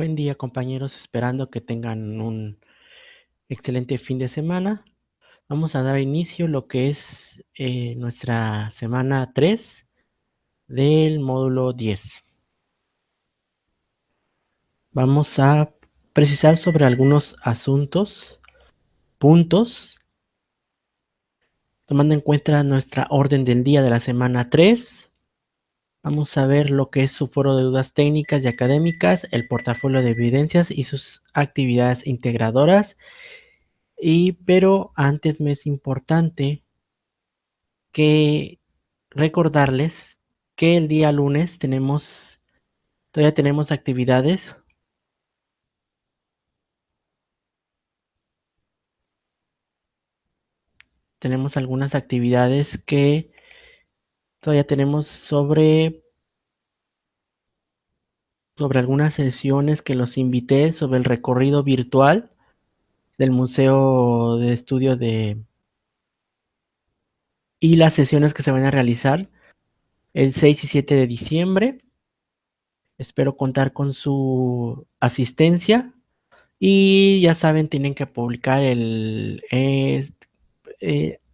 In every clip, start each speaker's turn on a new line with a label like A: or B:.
A: Buen día, compañeros, esperando que tengan un excelente fin de semana. Vamos a dar inicio a lo que es nuestra semana 3 del módulo 10. Vamos a precisar sobre algunos asuntos, puntos, tomando en cuenta nuestra orden del día de la semana 3. Vamos a ver lo que es su foro de dudas técnicas y académicas, el portafolio de evidencias y sus actividades integradoras. Pero antes me es importante que recordarles que el día lunes todavía tenemos actividades. Tenemos algunas actividades que todavía tenemos sobre algunas sesiones que los invité sobre el recorrido virtual del Museo de Estudio y las sesiones que se van a realizar el 6 y 7 de diciembre. Espero contar con su asistencia. Y ya saben, tienen que publicar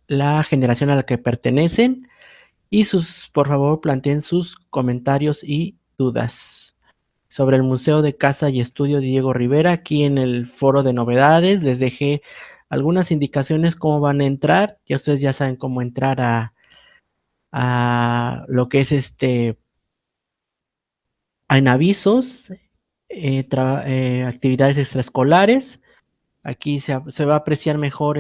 A: la generación a la que pertenecen y por favor, planteen sus comentarios y dudas sobre el Museo de Casa y Estudio Diego Rivera. Aquí en el foro de novedades les dejé algunas indicaciones cómo van a entrar. Ya ustedes ya saben cómo entrar a lo que es en avisos, actividades extraescolares. Aquí se va a apreciar mejor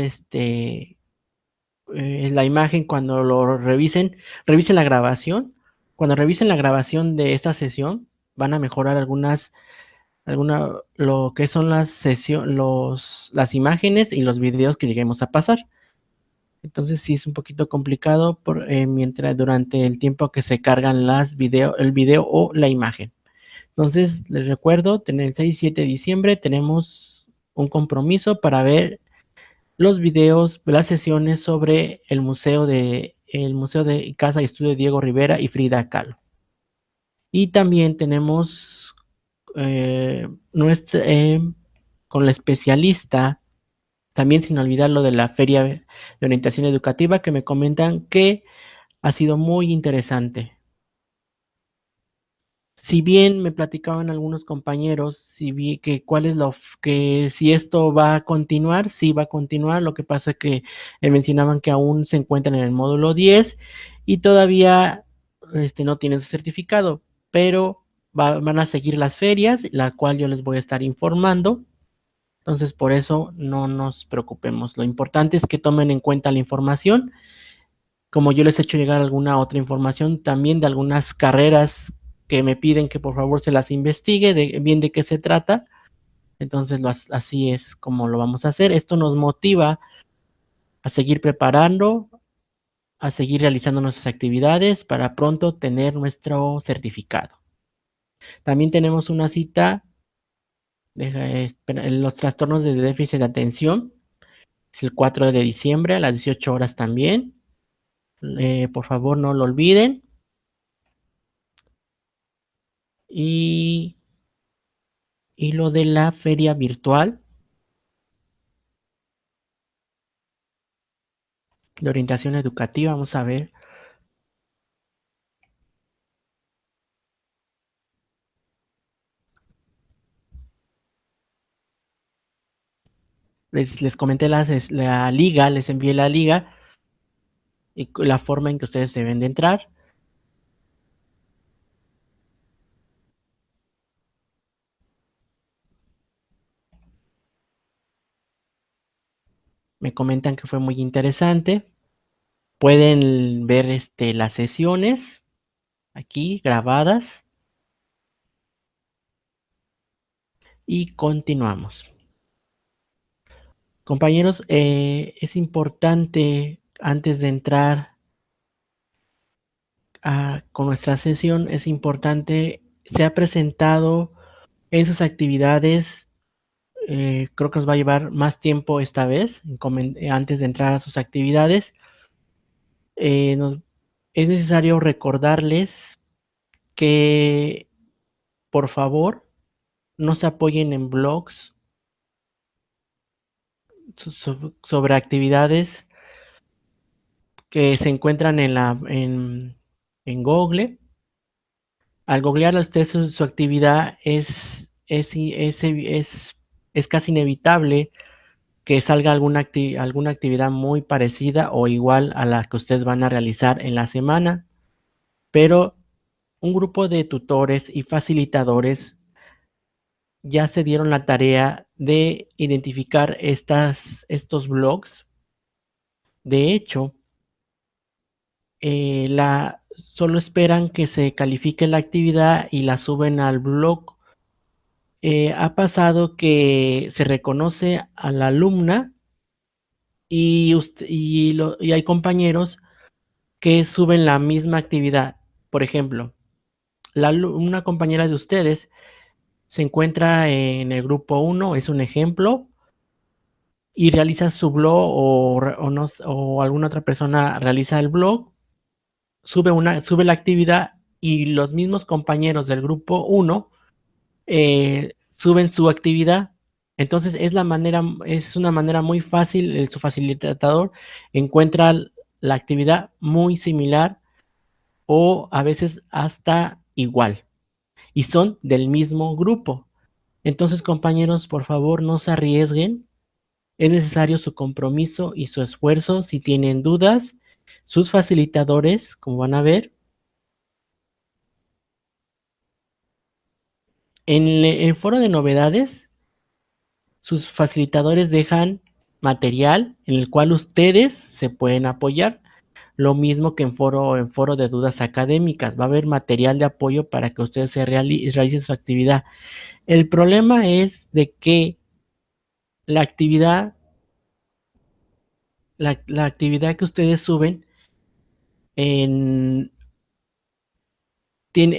A: la imagen cuando lo revisen la grabación. Cuando revisen la grabación de esta sesión, van a mejorar lo que son las imágenes y los videos que lleguemos a pasar. Entonces sí es un poquito complicado mientras durante el tiempo que se cargan el video o la imagen. Entonces les recuerdo, en el 6 y 7 de diciembre tenemos un compromiso para ver los videos, las sesiones sobre el Museo de Casa y Estudio de Diego Rivera y Frida Kahlo. Y también tenemos con la especialista, también sin olvidar lo de la Feria de Orientación Educativa, que me comentan que ha sido muy interesante. Si bien me platicaban algunos compañeros, si esto va a continuar, sí va a continuar. Lo que pasa es que mencionaban que aún se encuentran en el módulo 10 y todavía no tienen su certificado, pero van a seguir las ferias, la cual yo les voy a estar informando. Entonces, por eso no nos preocupemos. Lo importante es que tomen en cuenta la información. Como yo les he hecho llegar alguna otra información también de algunas carreras que me piden que por favor se las investigue, bien de qué se trata. Entonces, así es como lo vamos a hacer. Esto nos motiva a seguir preparando, a seguir realizando nuestras actividades para pronto tener nuestro certificado. También tenemos una cita en los trastornos de déficit de atención. Es el 4 de diciembre a las 18 horas también. Por favor, no lo olviden. Y lo de la feria virtual de orientación educativa, vamos a ver. Les comenté la liga, les envié la liga y la forma en que ustedes deben de entrar. Me comentan que fue muy interesante. Pueden ver las sesiones aquí grabadas. Y continuamos. Compañeros, es importante antes de entrar con nuestra sesión, es importante, se ha presentado en sus actividades. Creo que nos va a llevar más tiempo esta vez, antes de entrar a sus actividades. Es necesario recordarles que, por favor, no se apoyen en blogs sobre actividades que se encuentran en Google. Al googlear usted su actividad es casi inevitable que salga alguna actividad muy parecida o igual a la que ustedes van a realizar en la semana, pero un grupo de tutores y facilitadores ya se dieron la tarea de identificar estos blogs. De hecho, solo esperan que se califique la actividad y la suben al blog. Ha pasado que se reconoce a la alumna y hay compañeros que suben la misma actividad. Por ejemplo, una compañera de ustedes se encuentra en el grupo 1, es un ejemplo, y realiza su blog o alguna otra persona realiza el blog, sube la actividad y los mismos compañeros del grupo 1 suben su actividad. Entonces es una manera muy fácil, su facilitador encuentra la actividad muy similar o a veces hasta igual y son del mismo grupo. Entonces, compañeros, por favor, no se arriesguen. Es necesario su compromiso y su esfuerzo. Si tienen dudas, sus facilitadores, como van a ver, en el foro de novedades, sus facilitadores dejan material en el cual ustedes se pueden apoyar. Lo mismo que en foro de dudas académicas. Va a haber material de apoyo para que ustedes realicen su actividad. El problema es de que la actividad, la actividad que ustedes suben en,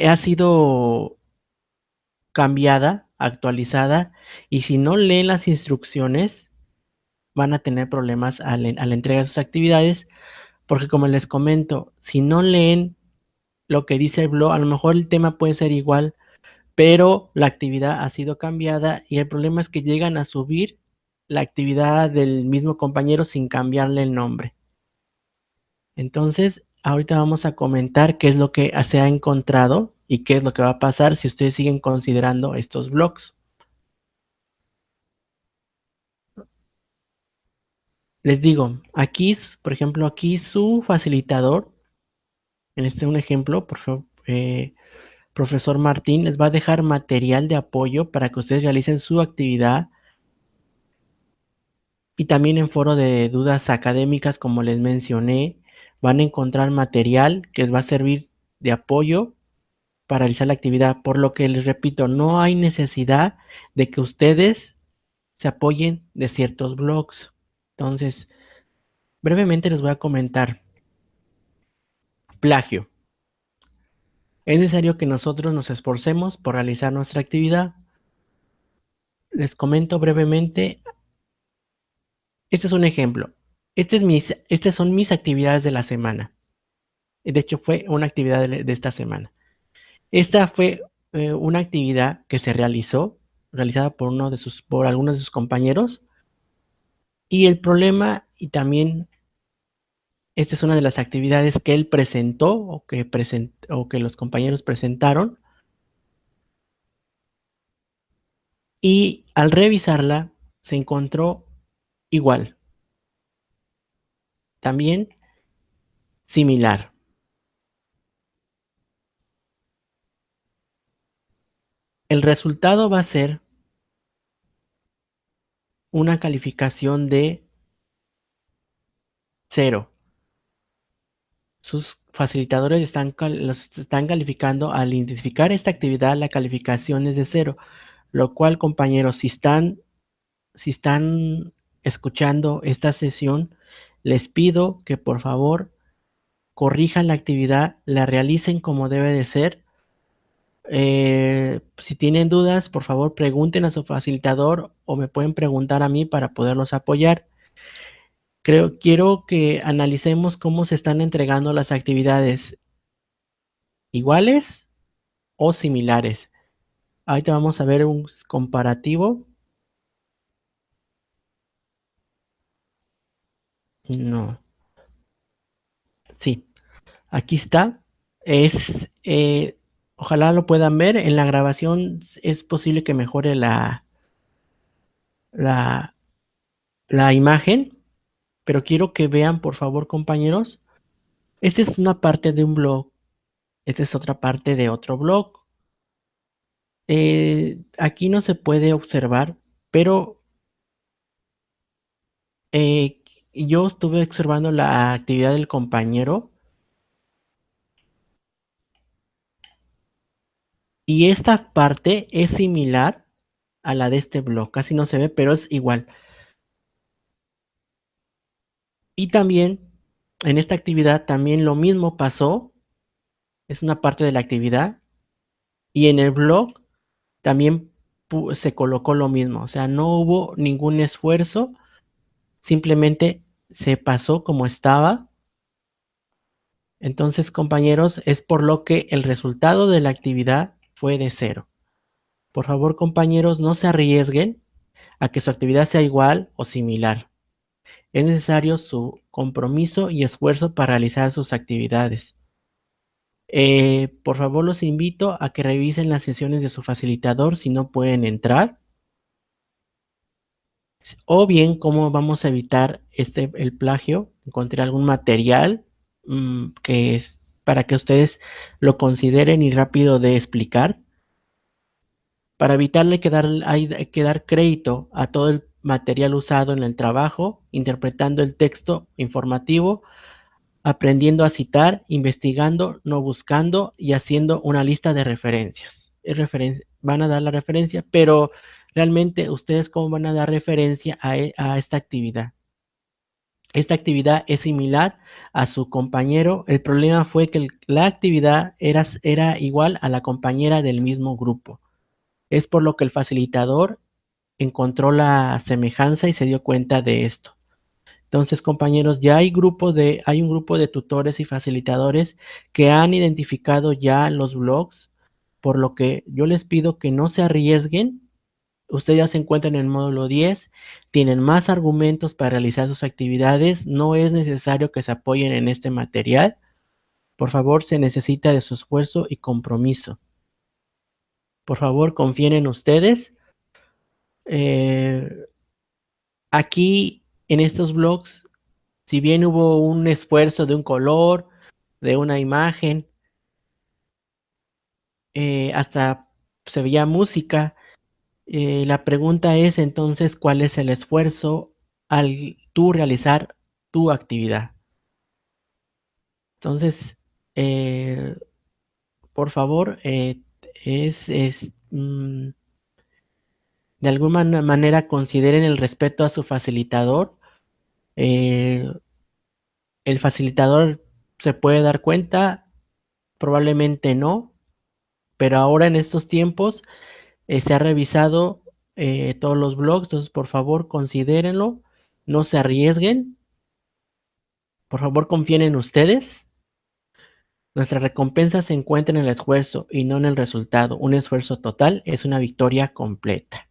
A: ha sido cambiada, actualizada, y si no leen las instrucciones, van a tener problemas a la entrega de sus actividades, porque como les comento, si no leen lo que dice el blog, a lo mejor el tema puede ser igual, pero la actividad ha sido cambiada y el problema es que llegan a subir la actividad del mismo compañero sin cambiarle el nombre. Entonces, ahorita vamos a comentar qué es lo que se ha encontrado y qué es lo que va a pasar si ustedes siguen considerando estos blogs. Les digo, aquí, por ejemplo, aquí su facilitador, en un ejemplo, por favor, profesor Martín, les va a dejar material de apoyo para que ustedes realicen su actividad y también en foro de dudas académicas, como les mencioné, van a encontrar material que les va a servir de apoyo para realizar la actividad, por lo que les repito, no hay necesidad de que ustedes se apoyen de ciertos blogs. Entonces, brevemente les voy a comentar. Plagio. Es necesario que nosotros nos esforcemos por realizar nuestra actividad. Les comento brevemente. Este es un ejemplo. Estas son mis actividades de la semana. De hecho, fue una actividad de esta semana. Esta fue una actividad que se realizada por algunos de sus compañeros. Y el problema, y también esta es una de las actividades que él presentó o que los compañeros presentaron. Y al revisarla, se encontró igual, también similar. El resultado va a ser una calificación de 0. Sus facilitadores los están calificando al identificar esta actividad, la calificación es de 0, lo cual, compañeros, si están escuchando esta sesión, les pido que por favor corrijan la actividad, la realicen como debe de ser. Si tienen dudas, por favor pregunten a su facilitador o me pueden preguntar a mí para poderlos apoyar. Quiero que analicemos cómo se están entregando las actividades iguales o similares. Ahorita vamos a ver un comparativo. No, sí, aquí está. Es, ojalá lo puedan ver. En la grabación es posible que mejore la, la imagen, pero quiero que vean, por favor, compañeros. Esta es una parte de un blog. Esta es otra parte de otro blog. Aquí no se puede observar, pero eh, yo estuve observando la actividad del compañero y esta parte es similar a la de este blog. Casi no se ve, pero es igual. Y también en esta actividad también lo mismo pasó. Es una parte de la actividad. Y en el blog también se colocó lo mismo. O sea, no hubo ningún esfuerzo. Simplemente se pasó como estaba. Entonces, compañeros, es por lo que el resultado de la actividad fue de 0. Por favor, compañeros, no se arriesguen a que su actividad sea igual o similar. Es necesario su compromiso y esfuerzo para realizar sus actividades. Por favor, los invito a que revisen las sesiones de su facilitador si no pueden entrar. O bien, cómo vamos a evitar el plagio. Encontré algún material que es para que ustedes lo consideren y rápido de explicar. Para evitarle que dar crédito a todo el material usado en el trabajo, interpretando el texto informativo, aprendiendo a citar, investigando, no buscando y haciendo una lista de referencias. Van a dar la referencia, pero realmente ustedes cómo van a dar referencia a esta actividad. Esta actividad es similar a su compañero. El problema fue que la actividad era igual a la compañera del mismo grupo. Es por lo que el facilitador encontró la semejanza y se dio cuenta de esto. Entonces, compañeros, ya hay un grupo de tutores y facilitadores que han identificado ya los blogs, por lo que yo les pido que no se arriesguen. Ustedes ya se encuentran en el módulo 10, tienen más argumentos para realizar sus actividades, no es necesario que se apoyen en este material. Por favor, se necesita de su esfuerzo y compromiso. Por favor, confíen en ustedes. Eh, Aquí en estos blogs, si bien hubo un esfuerzo de un color, de una imagen, hasta se veía música, la pregunta es entonces, ¿cuál es el esfuerzo al tú realizar tu actividad? Entonces, eh, por favor, de alguna manera consideren el respeto a su facilitador. Eh, el facilitador se puede dar cuenta, probablemente no, pero ahora en estos tiempos se ha revisado todos los blogs, entonces por favor considérenlo, no se arriesguen, por favor confíen en ustedes. Nuestra recompensa se encuentra en el esfuerzo y no en el resultado. Un esfuerzo total es una victoria completa.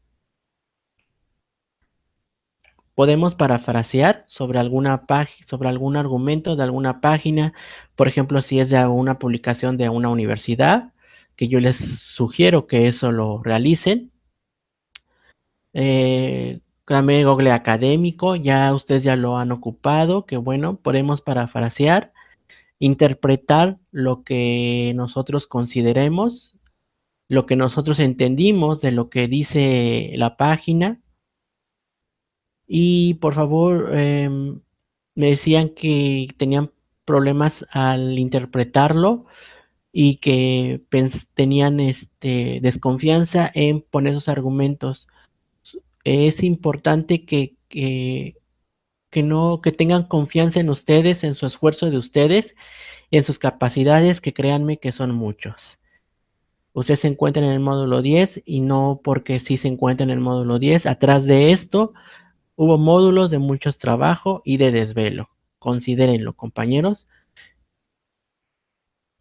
A: Podemos parafrasear sobre alguna página, sobre algún argumento de alguna página, por ejemplo, si es de una publicación de una universidad, que yo les sugiero que eso lo realicen. También Google Académico, ya ustedes ya lo han ocupado, que bueno, podemos parafrasear, interpretar lo que nosotros consideremos, lo que nosotros entendimos de lo que dice la página. Y por favor, me decían que tenían problemas al interpretarlo y que tenían desconfianza en poner sus argumentos. Es importante que tengan confianza en ustedes, en su esfuerzo de ustedes, en sus capacidades, que créanme que son muchos. Usted se encuentra en el módulo 10 y no porque sí se encuentra en el módulo 10. Atrás de esto hubo módulos de muchos trabajo y de desvelo. Considérenlo, compañeros.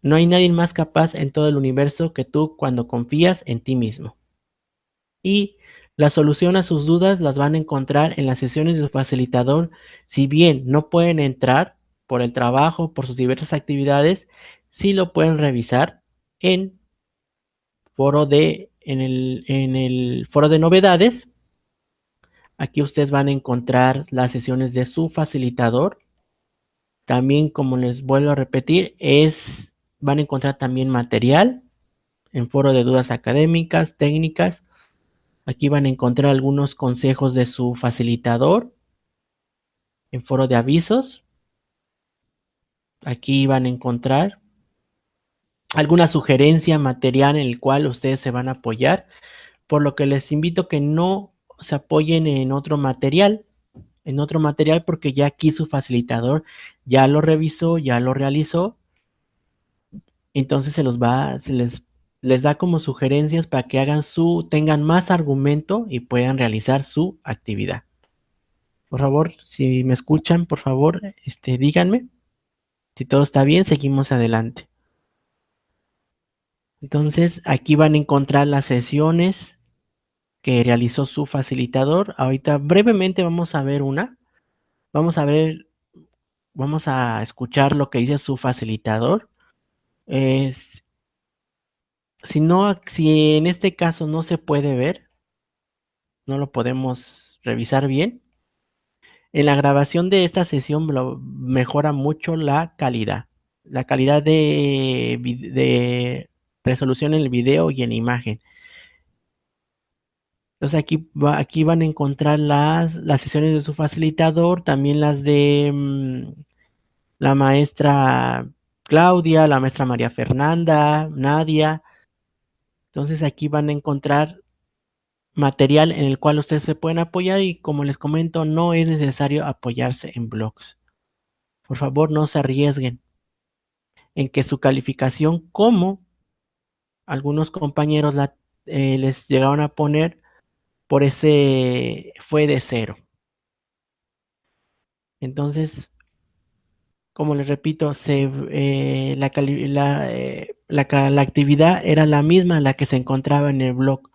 A: No hay nadie más capaz en todo el universo que tú cuando confías en ti mismo. y la solución a sus dudas las van a encontrar en las sesiones de su facilitador. Si bien no pueden entrar por el trabajo, por sus diversas actividades, sí lo pueden revisar en en el foro de novedades. Aquí ustedes van a encontrar las sesiones de su facilitador. También, como les vuelvo a repetir, van a encontrar también material en foro de dudas académicas, técnicas. Aquí van a encontrar algunos consejos de su facilitador en foro de avisos. Aquí van a encontrar alguna sugerencia material en el cual ustedes se van a apoyar, por lo que les invito a que no se apoyen en otro material, porque ya aquí su facilitador ya lo revisó, ya lo realizó, entonces les da como sugerencias para que tengan más argumento y puedan realizar su actividad. Por favor, si me escuchan, por favor, díganme. Si todo está bien, seguimos adelante. Entonces, aquí van a encontrar las sesiones que realizó su facilitador. Ahorita brevemente vamos a ver una. Vamos a ver, vamos a escuchar lo que dice su facilitador. Es, si en este caso no se puede ver, no lo podemos revisar bien. En la grabación de esta sesión mejora mucho la calidad de resolución en el video y en imagen. Entonces aquí van a encontrar las sesiones de su facilitador, también las de la maestra Claudia, la maestra María Fernanda, Nadia. Entonces aquí van a encontrar material en el cual ustedes se pueden apoyar y, como les comento, no es necesario apoyarse en blogs. Por favor, no se arriesguen en que su calificación, como algunos compañeros les llegaron a poner, fue de 0. Entonces, como les repito, la actividad era la misma la que se encontraba en el blog.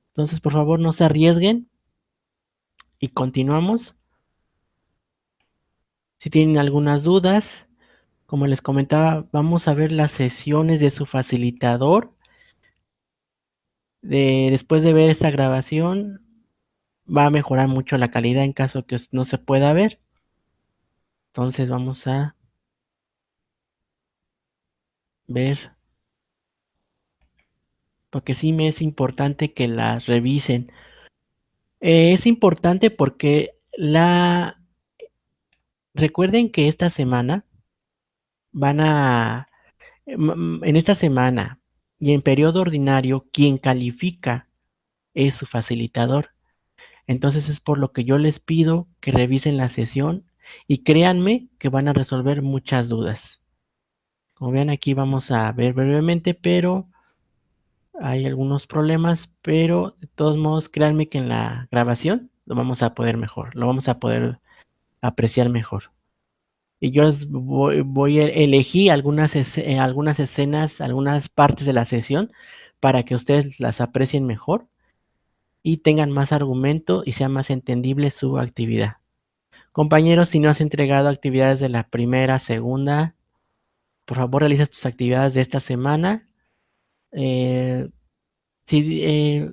A: Entonces, por favor, no se arriesguen y continuamos. Si tienen algunas dudas, como les comentaba, vamos a ver las sesiones de su facilitador. Después de ver esta grabación, va a mejorar mucho la calidad en caso que no se pueda ver. Entonces vamos a ver, porque sí me es importante que las revisen. Es importante porque recuerden que esta semana van a, en esta semana y en periodo ordinario, quien califica es su facilitador. Entonces es por lo que yo les pido que revisen la sesión y créanme que van a resolver muchas dudas. Como vean, aquí vamos a ver brevemente, pero hay algunos problemas, pero de todos modos, créanme que en la grabación lo vamos a poder mejor, lo vamos a poder apreciar mejor. Y yo voy a elegir algunas escenas, algunas partes de la sesión para que ustedes las aprecien mejor y tengan más argumento y sea más entendible su actividad. Compañeros, si no has entregado actividades de la primera, segunda, por favor realiza tus actividades de esta semana. Si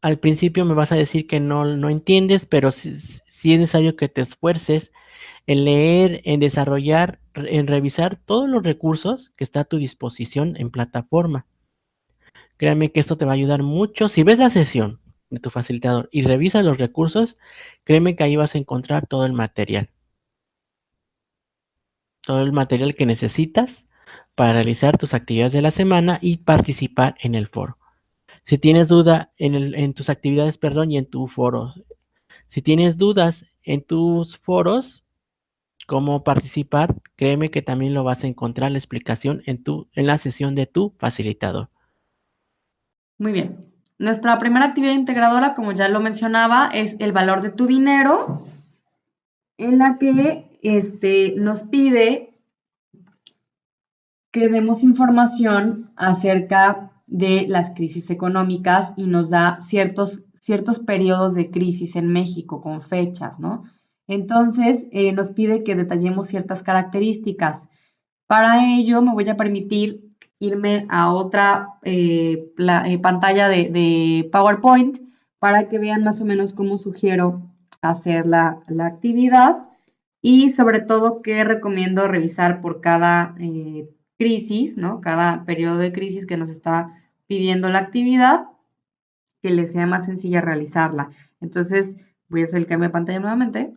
A: al principio me vas a decir que no entiendes, pero sí es necesario que te esfuerces en leer, en desarrollar, en revisar todos los recursos que está a tu disposición en plataforma. Créame que esto te va a ayudar mucho. Si ves la sesión de tu facilitador y revisas los recursos, créeme que ahí vas a encontrar todo el material que necesitas para realizar tus actividades de la semana y participar en el foro. Si tienes duda en tus actividades, perdón, y en tu foro, si tienes dudas en tus foros, cómo participar, créeme que también lo vas a encontrar la explicación en la sesión de tu facilitador.
B: Muy bien. Nuestra primera actividad integradora, como ya lo mencionaba, es el valor de tu dinero, en la que nos pide que demos información acerca de las crisis económicas y nos da ciertos periodos de crisis en México con fechas, ¿no? Entonces, nos pide que detallemos ciertas características. Para ello, me voy a permitir irme a otra pantalla de PowerPoint para que vean más o menos cómo sugiero hacer la actividad y sobre todo qué recomiendo revisar por cada crisis, ¿no? Cada periodo de crisis que nos está pidiendo la actividad, que les sea más sencilla realizarla. Entonces, voy a hacer el cambio de pantalla nuevamente.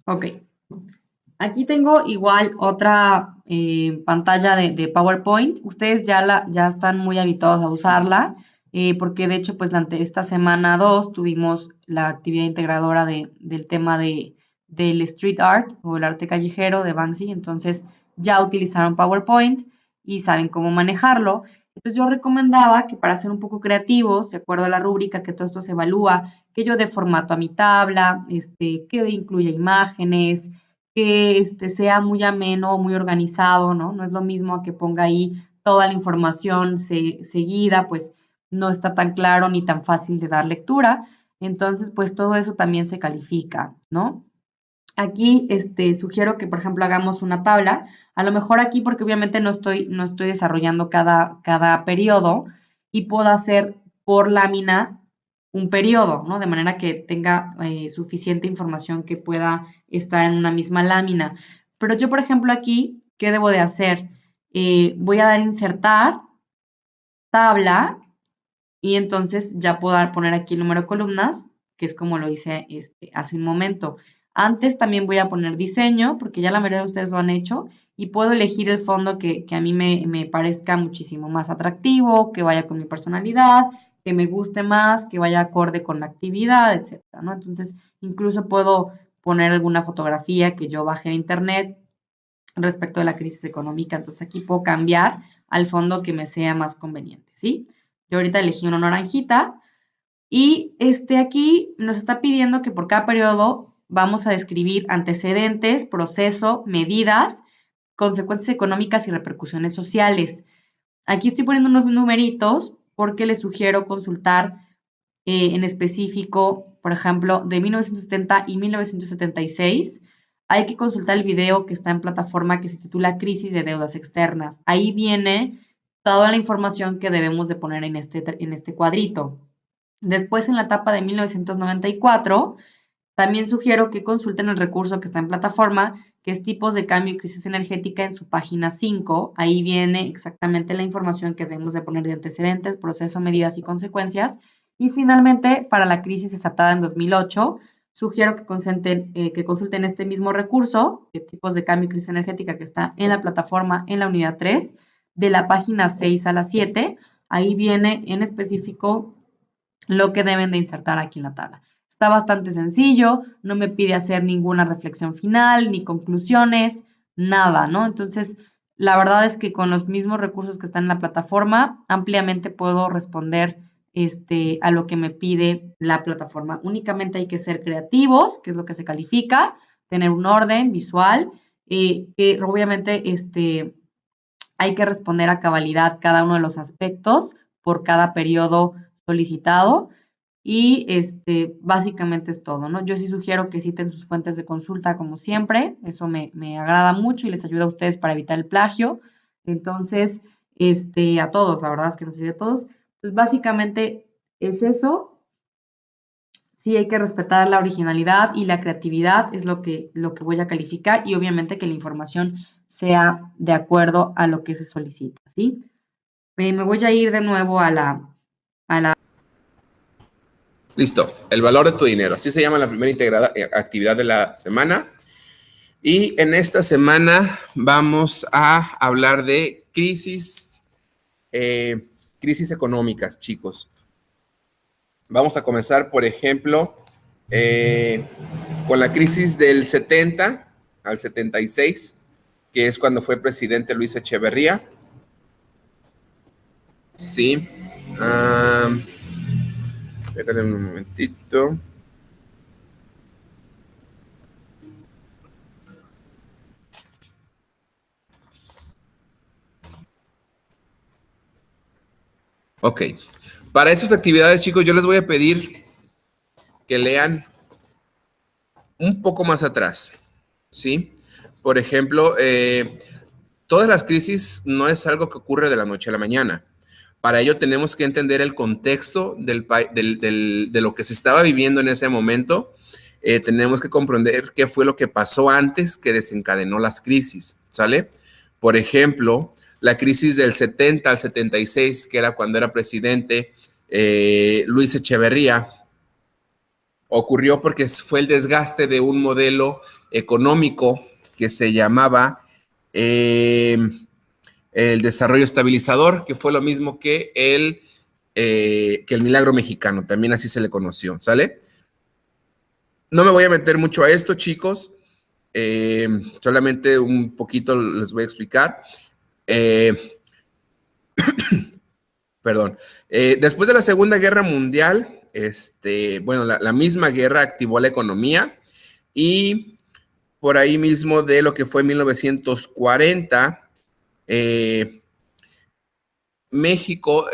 B: Ok. Aquí tengo igual otra pantalla de PowerPoint. Ustedes ya están muy habituados a usarla, porque de hecho, pues esta semana 2 tuvimos la actividad integradora del tema del street art o el arte callejero de Banksy. Entonces ya utilizaron PowerPoint y saben cómo manejarlo. Entonces yo recomendaba que para ser un poco creativos, de acuerdo a la rúbrica que todo esto se evalúa, que yo dé formato a mi tabla, que incluya imágenes, que sea muy ameno, muy organizado, ¿no? No es lo mismo que ponga ahí toda la información seguida, pues no está tan claro ni tan fácil de dar lectura. Entonces, pues todo eso también se califica, ¿no? Aquí sugiero que, por ejemplo, hagamos una tabla. A lo mejor aquí, porque obviamente no estoy desarrollando cada periodo y puedo hacer por lámina un periodo, ¿no? De manera que tenga suficiente información que pueda estar en una misma lámina. Pero yo, por ejemplo, aquí, ¿qué debo de hacer? Voy a dar insertar, tabla, y entonces ya puedo poner aquí el número de columnas, que es como lo hice hace un momento. Antes también voy a poner diseño, porque ya la mayoría de ustedes lo han hecho, y puedo elegir el fondo que a mí me parezca muchísimo más atractivo, que vaya con mi personalidad, que me guste más, que vaya acorde con la actividad, etcétera, ¿no? Entonces, incluso puedo poner alguna fotografía que yo baje en internet respecto de la crisis económica. Entonces, aquí puedo cambiar al fondo que me sea más conveniente, ¿sí? Yo ahorita elegí una naranjita y aquí nos está pidiendo que por cada periodo vamos a describir antecedentes, proceso, medidas, consecuencias económicas y repercusiones sociales. Aquí estoy poniendo unos numeritos porque les sugiero consultar en específico, por ejemplo, de 1970 y 1976. Hay que consultar el video que está en plataforma que se titula Crisis de deudas externas. Ahí viene toda la información que debemos de poner en este cuadrito. Después, en la etapa de 1994, también sugiero que consulten el recurso que está en plataforma, que es tipos de cambio y crisis energética en su página 5. Ahí viene exactamente la información que debemos de poner de antecedentes, proceso, medidas y consecuencias. Y finalmente, para la crisis desatada en 2008, sugiero que consulten este mismo recurso, de tipos de cambio y crisis energética, que está en la plataforma en la unidad 3, de la página 6 a la 7. Ahí viene en específico lo que deben de insertar aquí en la tabla. Está bastante sencillo, no me pide hacer ninguna reflexión final, ni conclusiones, nada, ¿no? Entonces, la verdad es que con los mismos recursos que están en la plataforma, ampliamente puedo responder a lo que me pide la plataforma. Únicamente hay que ser creativos, que es lo que se califica, tener un orden visual, que obviamente hay que responder a cabalidad cada uno de los aspectos por cada periodo solicitado y básicamente es todo, ¿no? Yo sí sugiero que citen sus fuentes de consulta como siempre, eso me agrada mucho y les ayuda a ustedes para evitar el plagio. Entonces, a todos, la verdad es que nos sirve a todos. Pues básicamente es eso. Sí hay que respetar la originalidad y la creatividad, es lo que voy a calificar y obviamente que la información sea de acuerdo a lo que se solicita, ¿sí? Me voy a ir de nuevo a la.
C: Listo, el valor de tu dinero. Así se llama la primera actividad de la semana. Y en esta semana vamos a hablar de crisis económicas, chicos. Vamos a comenzar, por ejemplo, con la crisis del 70 al 76, que es cuando fue presidente Luis Echeverría. Sí. Déjame un momentito. Ok. Para estas actividades, chicos, yo les voy a pedir que lean un poco más atrás, ¿sí? Por ejemplo, todas las crisis no es algo que ocurre de la noche a la mañana. Para ello tenemos que entender el contexto de lo que se estaba viviendo en ese momento. Tenemos que comprender qué fue lo que pasó antes que desencadenó las crisis, ¿sale? Por ejemplo, la crisis del 70 al 76, que era cuando era presidente Luis Echeverría, ocurrió porque fue el desgaste de un modelo económico que se llamaba el desarrollo estabilizador, que fue lo mismo que el milagro mexicano, también así se le conoció, ¿sale? No me voy a meter mucho a esto, chicos, solamente un poquito les voy a explicar. Perdón. Después de la Segunda Guerra Mundial, bueno, la misma guerra activó la economía y por ahí mismo de lo que fue 1940, México,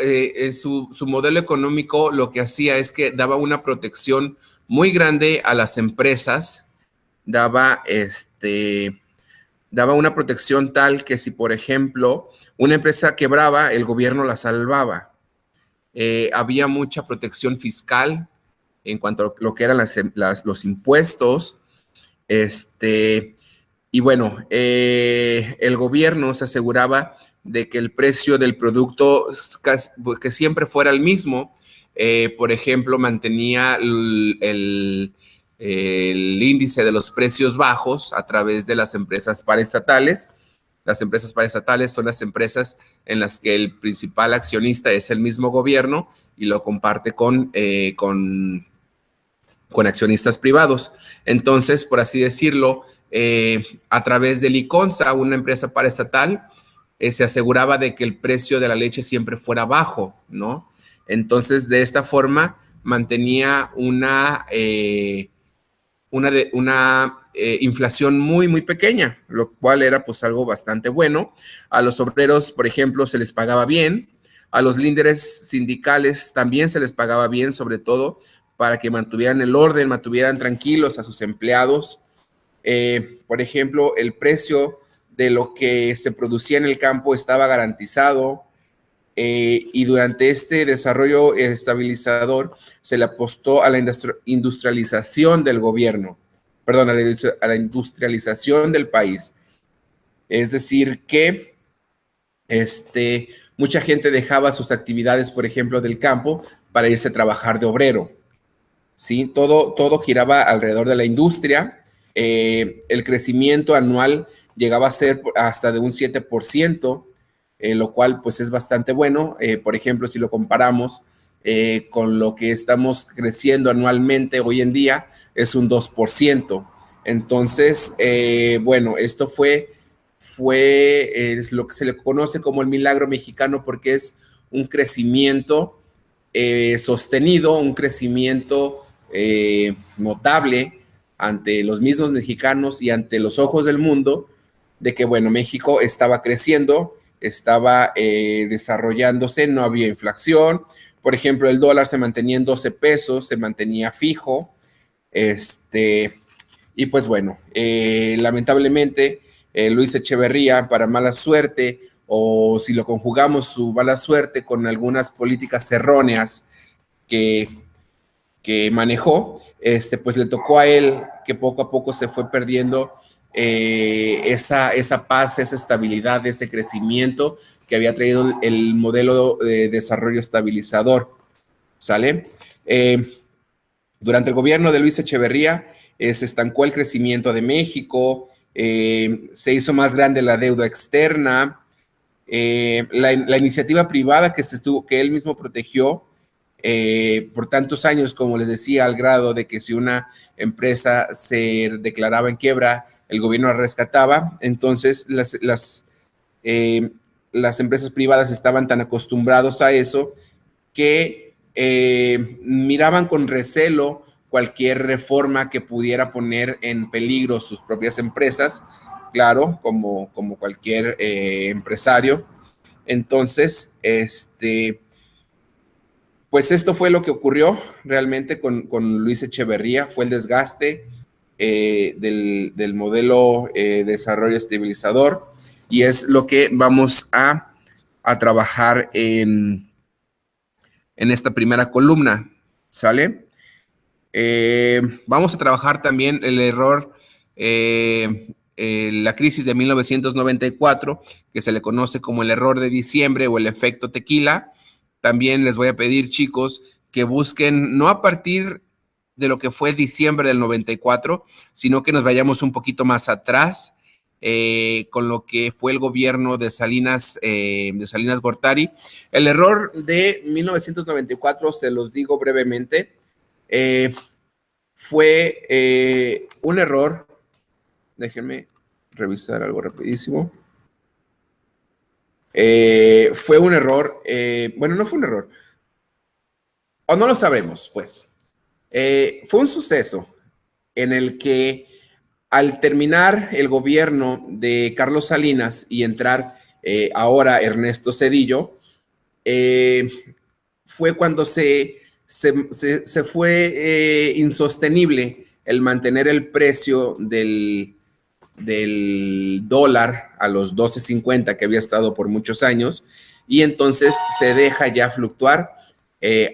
C: su modelo económico lo que hacía es que daba una protección muy grande a las empresas, daba una protección tal que si, por ejemplo, una empresa quebraba, el gobierno la salvaba. Había mucha protección fiscal en cuanto a lo que eran los impuestos. Y bueno, el gobierno se aseguraba de que el precio del producto que siempre fuera el mismo. Por ejemplo, mantenía el índice de los precios bajos a través de las empresas paraestatales. Las empresas paraestatales son las empresas en las que el principal accionista es el mismo gobierno y lo comparte con accionistas privados. Entonces, por así decirlo, a través del ICONSA, una empresa paraestatal, se aseguraba de que el precio de la leche siempre fuera bajo, ¿no? Entonces, de esta forma, mantenía una inflación muy, muy pequeña, lo cual era pues algo bastante bueno. A los obreros, por ejemplo, se les pagaba bien. A los líderes sindicales también se les pagaba bien, sobre todo para que mantuvieran el orden, mantuvieran tranquilos a sus empleados. Por ejemplo, el precio de lo que se producía en el campo estaba garantizado. Y durante este desarrollo estabilizador se le apostó a la industrialización del gobierno, perdón, a la industrialización del país. Es decir, que mucha gente dejaba sus actividades, por ejemplo, del campo para irse a trabajar de obrero. ¿Sí? Todo giraba alrededor de la industria. El crecimiento anual llegaba a ser hasta de un 7%, lo cual pues es bastante bueno. Por ejemplo, si lo comparamos con lo que estamos creciendo anualmente hoy en día, es un 2%. Entonces, bueno, esto fue lo que se le conoce como el milagro mexicano porque es un crecimiento sostenido, un crecimiento notable ante los mismos mexicanos y ante los ojos del mundo, de que, bueno, México estaba creciendo, estaba desarrollándose, no había inflación. Por ejemplo, el dólar se mantenía en 12 pesos, se mantenía fijo. Y pues bueno, lamentablemente, Luis Echeverría, para mala suerte, o si lo conjugamos su mala suerte con algunas políticas erróneas que manejó, pues le tocó a él que poco a poco se fue perdiendo esa paz, esa estabilidad, ese crecimiento que había traído el modelo de desarrollo estabilizador, ¿sale? Durante el gobierno de Luis Echeverría se estancó el crecimiento de México, se hizo más grande la deuda externa, la iniciativa privada que él mismo protegió por tantos años, como les decía, al grado de que si una empresa se declaraba en quiebra, el gobierno la rescataba. Entonces, las empresas privadas estaban tan acostumbrados a eso que miraban con recelo cualquier reforma que pudiera poner en peligro sus propias empresas, claro, como cualquier empresario. Entonces, pues esto fue lo que ocurrió realmente con Luis Echeverría, fue el desgaste del modelo de desarrollo estabilizador, y es lo que vamos a trabajar en esta primera columna, ¿sale? Vamos a trabajar también el error, la crisis de 1994, que se le conoce como el error de diciembre o el efecto tequila. También les voy a pedir, chicos, que busquen no a partir de lo que fue diciembre del 94, sino que nos vayamos un poquito más atrás, con lo que fue el gobierno de Salinas Gortari. El error de 1994, se los digo brevemente, fue un error. Déjenme revisar algo rapidísimo. Fue un error, bueno, no fue un error, o no lo sabremos, pues. Fue un suceso en el que al terminar el gobierno de Carlos Salinas y entrar ahora Ernesto Zedillo, fue cuando se fue insostenible el mantener el precio del dólar a los 12.50 que había estado por muchos años, y entonces se deja ya fluctuar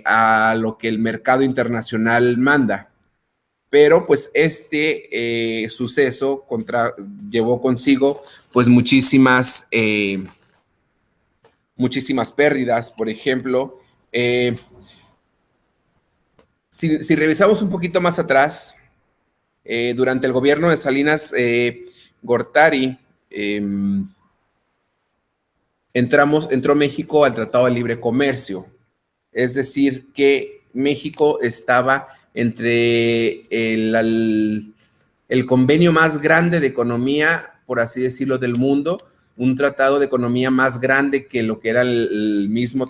C: a lo que el mercado internacional manda. Pero pues este suceso llevó consigo pues muchísimas pérdidas. Por ejemplo, si revisamos un poquito más atrás, durante el gobierno de Salinas Gortari, entró México al Tratado de Libre Comercio. Es decir, que México estaba entre el convenio más grande de economía, por así decirlo, del mundo, un tratado de economía más grande que lo que era el mismo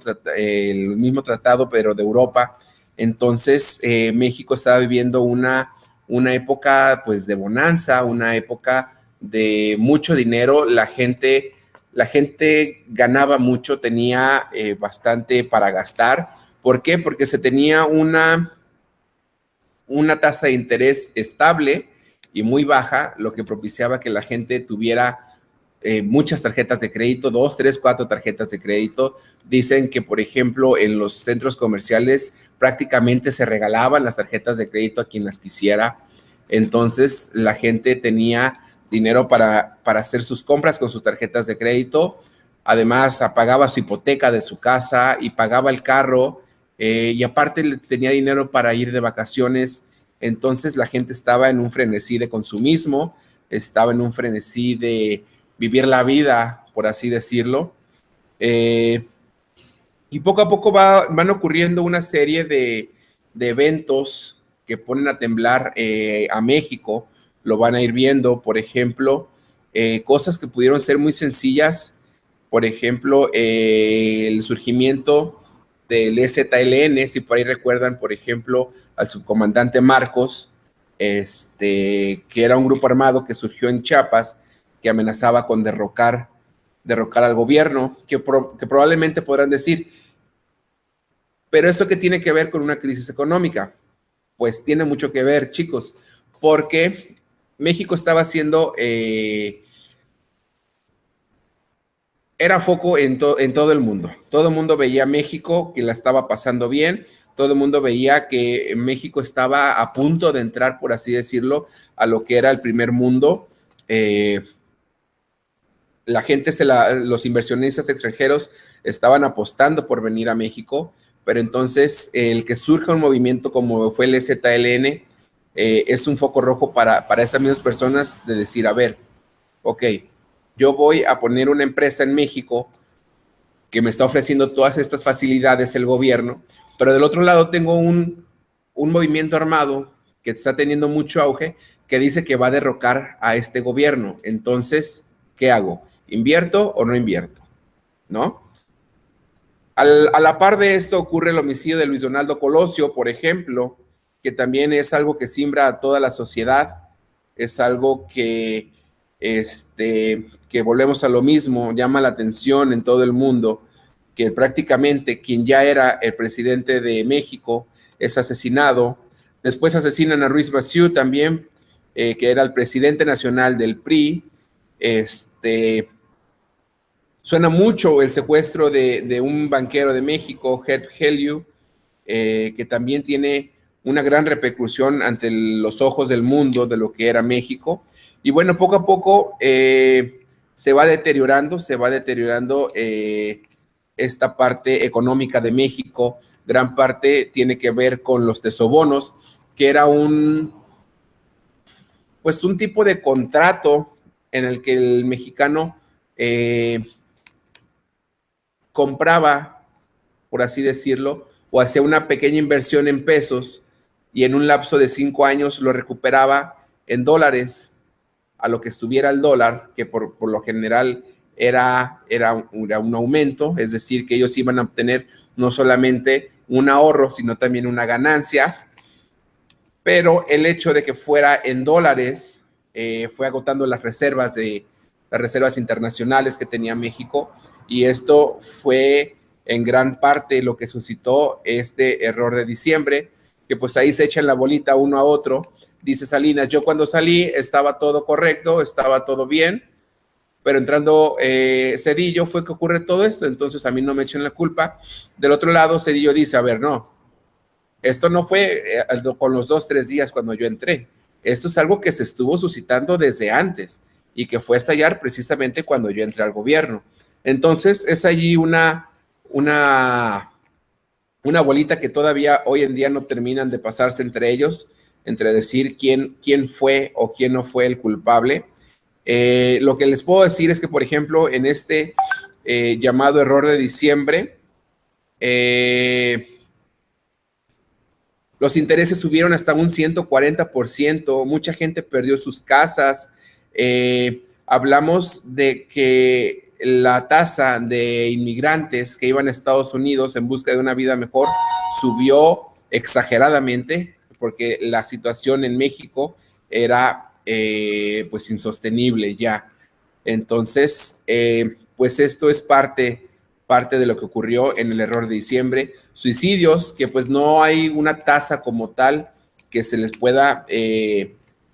C: tratado, pero de Europa. Entonces, México estaba viviendo una época pues de bonanza, una época de mucho dinero. La gente ganaba mucho, tenía bastante para gastar. ¿Por qué? Porque se tenía una tasa de interés estable y muy baja, lo que propiciaba que la gente tuviera muchas tarjetas de crédito, 2, 3, 4 tarjetas de crédito. Dicen que, por ejemplo, en los centros comerciales prácticamente se regalaban las tarjetas de crédito a quien las quisiera. Entonces, la gente tenía dinero para hacer sus compras con sus tarjetas de crédito. Además, pagaba su hipoteca de su casa y pagaba el carro, y aparte tenía dinero para ir de vacaciones. Entonces, la gente estaba en un frenesí de consumismo, estaba en un frenesí de vivir la vida, por así decirlo. Y poco a poco van ocurriendo una serie de eventos que ponen a temblar a México. Lo van a ir viendo, por ejemplo, cosas que pudieron ser muy sencillas. Por ejemplo, el surgimiento del EZLN, si por ahí recuerdan, por ejemplo, al subcomandante Marcos, que era un grupo armado que surgió en Chiapas, que amenazaba con derrocar al gobierno, que probablemente podrán decir, pero ¿eso qué tiene que ver con una crisis económica? Pues tiene mucho que ver, chicos, porque México estaba haciendo, era foco en todo el mundo. Todo el mundo veía a México que la estaba pasando bien, todo el mundo veía que México estaba a punto de entrar, por así decirlo, a lo que era el primer mundo. La gente, los inversionistas extranjeros estaban apostando por venir a México, pero entonces el que surja un movimiento como fue el EZLN es un foco rojo para esas mismas personas de decir, a ver, ok, yo voy a poner una empresa en México que me está ofreciendo todas estas facilidades el gobierno, pero del otro lado tengo un movimiento armado que está teniendo mucho auge que dice que va a derrocar a este gobierno. Entonces, ¿qué hago? ¿Invierto o no invierto? ¿No? A la par de esto ocurre el homicidio de Luis Donaldo Colosio, por ejemplo, que también es algo que simbra a toda la sociedad, es algo que volvemos a lo mismo, llama la atención en todo el mundo, que prácticamente quien ya era el presidente de México es asesinado. Después asesinan a Ruiz Massieu también, que era el presidente nacional del PRI. Suena mucho el secuestro de un banquero de México, Herb Heliu, que también tiene una gran repercusión ante los ojos del mundo de lo que era México. Y bueno, poco a poco se va deteriorando esta parte económica de México. Gran parte tiene que ver con los tesobonos, que era un tipo de contrato en el que el mexicano compraba, por así decirlo, o hacía una pequeña inversión en pesos y en un lapso de 5 años lo recuperaba en dólares a lo que estuviera el dólar, que por lo general era un aumento, es decir, que ellos iban a obtener no solamente un ahorro, sino también una ganancia. Pero el hecho de que fuera en dólares fue agotando las reservas internacionales que tenía México, y esto fue en gran parte lo que suscitó este error de diciembre, que pues ahí se echan la bolita uno a otro. Dice Salinas, yo cuando salí estaba todo correcto, estaba todo bien, pero entrando Zedillo fue que ocurre todo esto, entonces a mí no me echen la culpa. Del otro lado, Zedillo dice, a ver, no, esto no fue con los 2-3 días cuando yo entré, esto es algo que se estuvo suscitando desde antes y que fue a estallar precisamente cuando yo entré al gobierno. Entonces es allí una bolita que todavía hoy en día no terminan de pasarse entre ellos, entre decir quién fue o quién no fue el culpable. Lo que les puedo decir es que, por ejemplo, en este llamado error de diciembre, los intereses subieron hasta un 140%, mucha gente perdió sus casas. Hablamos de que la tasa de inmigrantes que iban a Estados Unidos en busca de una vida mejor subió exageradamente, porque la situación en México era pues insostenible ya. Entonces, pues esto es parte de lo que ocurrió en el error de diciembre. Suicidios, que pues no hay una tasa como tal que se les pueda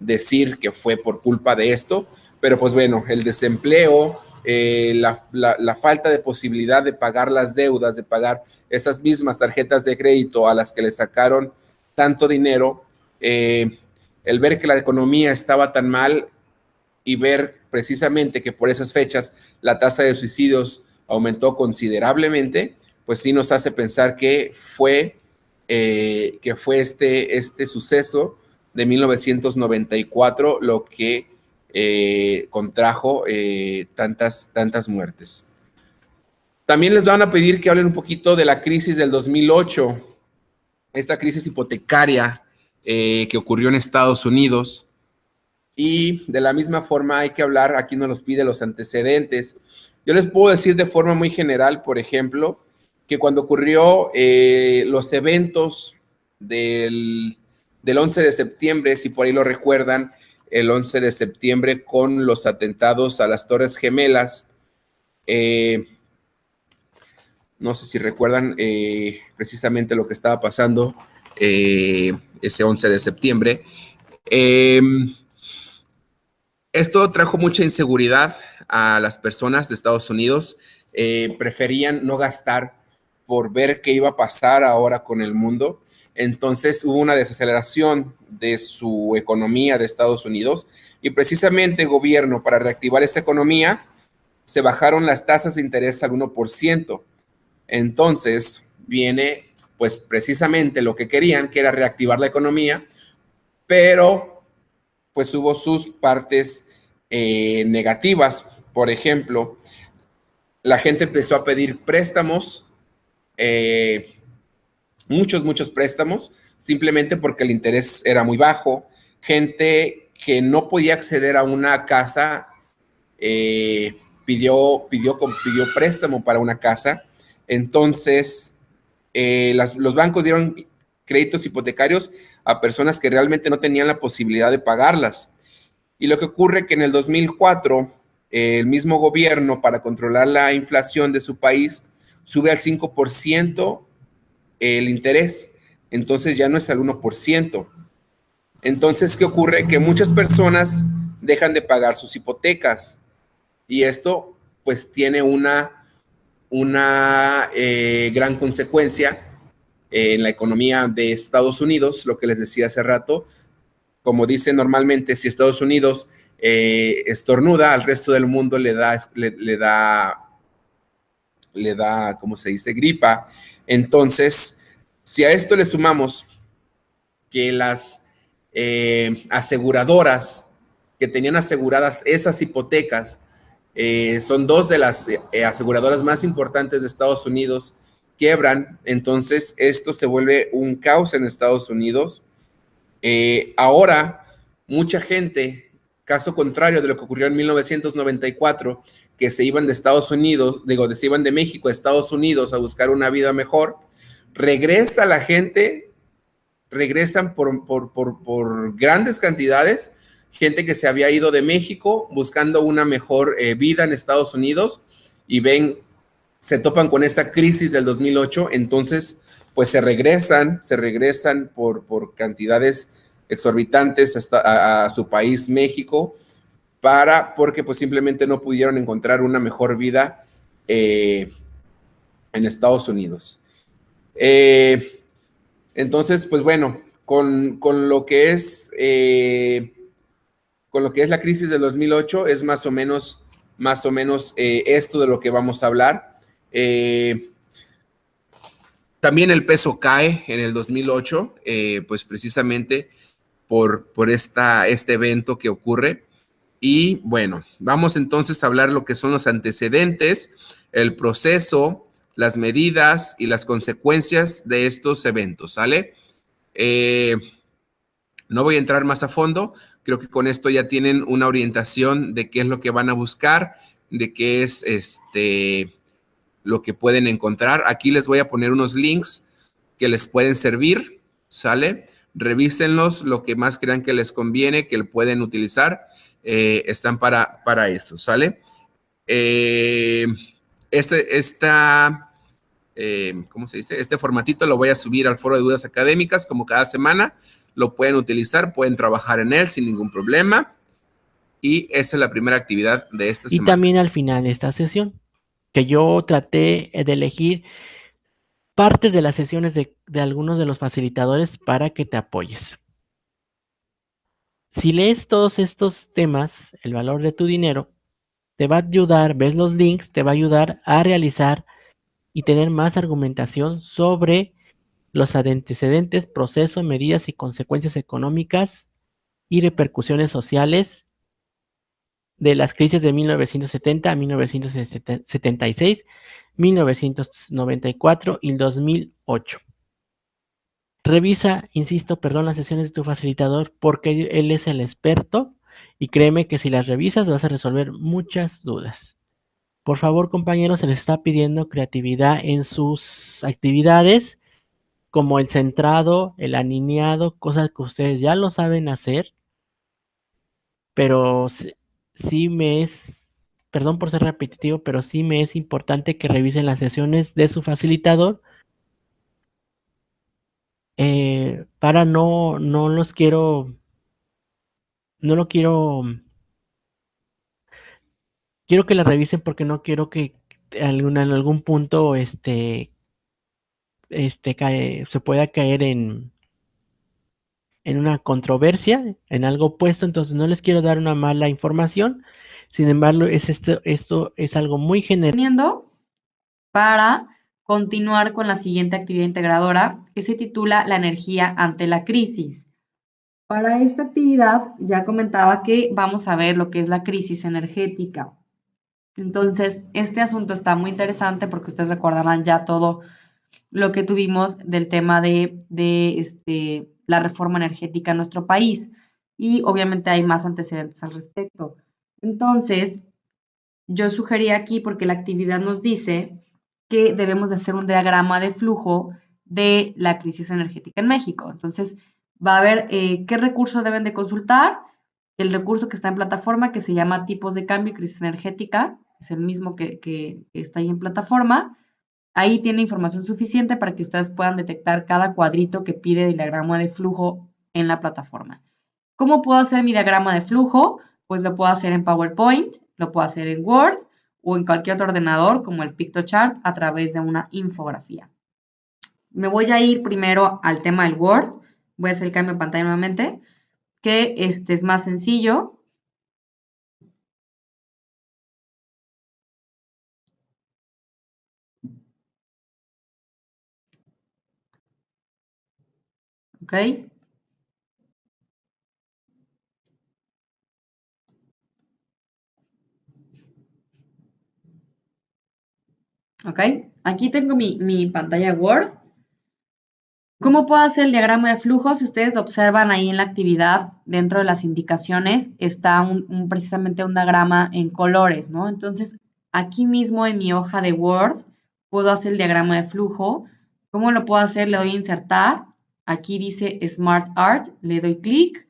C: decir que fue por culpa de esto, pero pues bueno, el desempleo, la falta de posibilidad de pagar las deudas, de pagar esas mismas tarjetas de crédito a las que le sacaron tanto dinero, el ver que la economía estaba tan mal y ver precisamente que por esas fechas la tasa de suicidios aumentó considerablemente, pues sí nos hace pensar que fue este suceso de 1994 lo que contrajo tantas muertes. También les van a pedir que hablen un poquito de la crisis del 2008, esta crisis hipotecaria que ocurrió en Estados Unidos. Y de la misma forma hay que hablar, aquí nos los pide los antecedentes. Yo les puedo decir de forma muy general, por ejemplo, que cuando ocurrió los eventos del 11 de septiembre, si por ahí lo recuerdan, el 11 de septiembre con los atentados a las Torres Gemelas, no sé si recuerdan precisamente lo que estaba pasando ese 11 de septiembre. Esto trajo mucha inseguridad a las personas de Estados Unidos. Preferían no gastar por ver qué iba a pasar ahora con el mundo. Entonces hubo una desaceleración de su economía de Estados Unidos, y precisamente el gobierno, para reactivar esta economía, se bajaron las tasas de interés al 1%. Entonces viene pues precisamente lo que querían, que era reactivar la economía, pero pues hubo sus partes negativas. Por ejemplo, la gente empezó a pedir préstamos, muchos préstamos, simplemente porque el interés era muy bajo. Gente que no podía acceder a una casa pidió préstamo para una casa. Entonces, los bancos dieron créditos hipotecarios a personas que realmente no tenían la posibilidad de pagarlas. Y lo que ocurre es que en el 2004, el mismo gobierno, para controlar la inflación de su país, sube al 5% el interés, entonces ya no es al 1%. Entonces, ¿qué ocurre? Que muchas personas dejan de pagar sus hipotecas y esto pues tiene una gran consecuencia en la economía de Estados Unidos, lo que les decía hace rato. Como dice normalmente, si Estados Unidos estornuda, al resto del mundo le da, ¿cómo se dice?, gripa. Entonces, si a esto le sumamos que las aseguradoras que tenían aseguradas esas hipotecas, son dos de las aseguradoras más importantes de Estados Unidos, quiebran, entonces esto se vuelve un caos en Estados Unidos. Ahora, mucha gente, caso contrario de lo que ocurrió en 1994, que se iban de Estados Unidos, se iban de México a Estados Unidos a buscar una vida mejor, regresa la gente, regresan por grandes cantidades, gente que se había ido de México buscando una mejor vida en Estados Unidos y se topan con esta crisis del 2008, entonces pues se regresan por cantidades exorbitantes a su país, México, porque pues simplemente no pudieron encontrar una mejor vida en Estados Unidos. Entonces, pues bueno, con lo que es la crisis del 2008 es más o menos esto de lo que vamos a hablar. También el peso cae en el 2008, pues precisamente por este evento que ocurre. Y bueno, vamos entonces a hablar lo que son los antecedentes, el proceso, las medidas y las consecuencias de estos eventos, ¿sale? No voy a entrar más a fondo, creo que con esto ya tienen una orientación de qué es lo que van a buscar, de qué es lo que pueden encontrar. Aquí les voy a poner unos links que les pueden servir, ¿sale? Revísenlos, lo que más crean que les conviene, que lo pueden utilizar, están para eso, ¿sale? ¿Cómo se dice? Este formatito lo voy a subir al foro de dudas académicas como cada semana. Lo pueden utilizar, pueden trabajar en él sin ningún problema. Y esa es la primera actividad de esta semana.
A: Y también al final de esta sesión, que yo traté de elegir partes de las sesiones de algunos de los facilitadores para que te apoyes. Si lees todos estos temas, el valor de tu dinero, te va a ayudar, ves los links, te va a ayudar a realizar y tener más argumentación sobre los antecedentes, procesos, medidas y consecuencias económicas y repercusiones sociales de las crisis de 1970 a 1976, 1994 y 2008. Revisa, insisto, las sesiones de tu facilitador porque él es el experto y créeme que si las revisas vas a resolver muchas dudas. Por favor, compañeros, se les está pidiendo creatividad en sus actividades, como el centrado, el alineado, cosas que ustedes ya lo saben hacer, pero sí me es, perdón por ser repetitivo, pero sí me es importante que revisen las sesiones de su facilitador, para no lo quiero que la revisen porque no quiero que en algún punto se pueda caer en una controversia, en algo opuesto, entonces no les quiero dar una mala información. Sin embargo, esto es algo muy general
B: para continuar con la siguiente actividad integradora que se titula La energía ante la crisis. Para esta actividad ya comentaba que vamos a ver lo que es la crisis energética. Entonces, este asunto está muy interesante porque ustedes recordarán ya todo lo que tuvimos del tema de la reforma energética en nuestro país y obviamente hay más antecedentes al respecto. Entonces, yo sugería aquí porque la actividad nos dice que debemos de hacer un diagrama de flujo de la crisis energética en México. Entonces, va a ver qué recursos deben de consultar. El recurso que está en plataforma, que se llama tipos de cambio y crisis energética, es el mismo que está ahí en plataforma. Ahí tiene información suficiente para que ustedes puedan detectar cada cuadrito que pide el diagrama de flujo en la plataforma. ¿Cómo puedo hacer mi diagrama de flujo? Pues lo puedo hacer en PowerPoint, lo puedo hacer en Word o en cualquier otro ordenador como el PictoChart a través de una infografía. Me voy a ir primero al tema del Word. Voy a hacer el cambio de pantalla nuevamente, que este es más sencillo. ¿Ok? ¿Ok? Aquí tengo mi pantalla Word. ¿Cómo puedo hacer el diagrama de flujo? Si ustedes lo observan ahí en la actividad, dentro de las indicaciones, está precisamente un diagrama en colores, ¿no? Entonces, aquí mismo en mi hoja de Word, puedo hacer el diagrama de flujo. ¿Cómo lo puedo hacer? Le doy a insertar. Aquí dice Smart Art, le doy clic.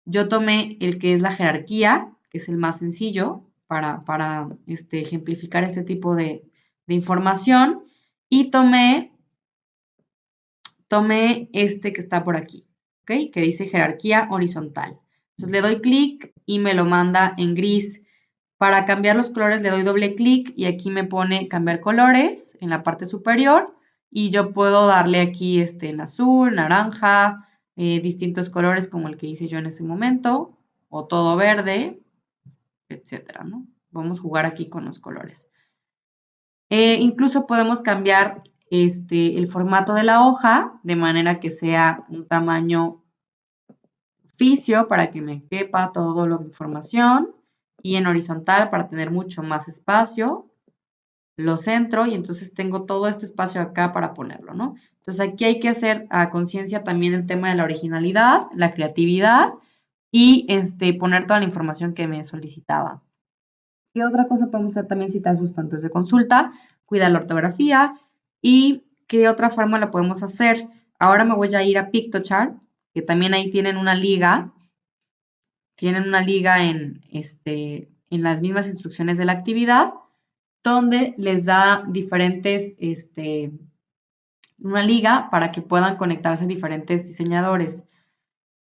B: Yo tomé el que es la jerarquía, que es el más sencillo para ejemplificar este tipo de información. Y tomé este que está por aquí, ¿ok? Que dice jerarquía horizontal. Entonces le doy clic y me lo manda en gris. Para cambiar los colores le doy doble clic y aquí me pone cambiar colores en la parte superior y yo puedo darle aquí en azul, naranja, distintos colores como el que hice yo en ese momento o todo verde, etcétera, ¿no? Vamos a jugar aquí con los colores. Incluso podemos cambiar el formato de la hoja de manera que sea un tamaño oficio para que me quepa toda la información y en horizontal para tener mucho más espacio. Lo centro y entonces tengo todo este espacio acá para ponerlo, ¿no? Entonces aquí hay que hacer a conciencia también el tema de la originalidad, la creatividad y poner toda la información que me solicitaba. ¿Qué otra cosa podemos hacer también? Citar sus fuentes de consulta, cuidar la ortografía y qué otra forma la podemos hacer. Ahora me voy a ir a PictoChart, que también ahí tienen una liga. Tienen una liga en las mismas instrucciones de la actividad, donde les da diferentes, una liga para que puedan conectarse diferentes diseñadores.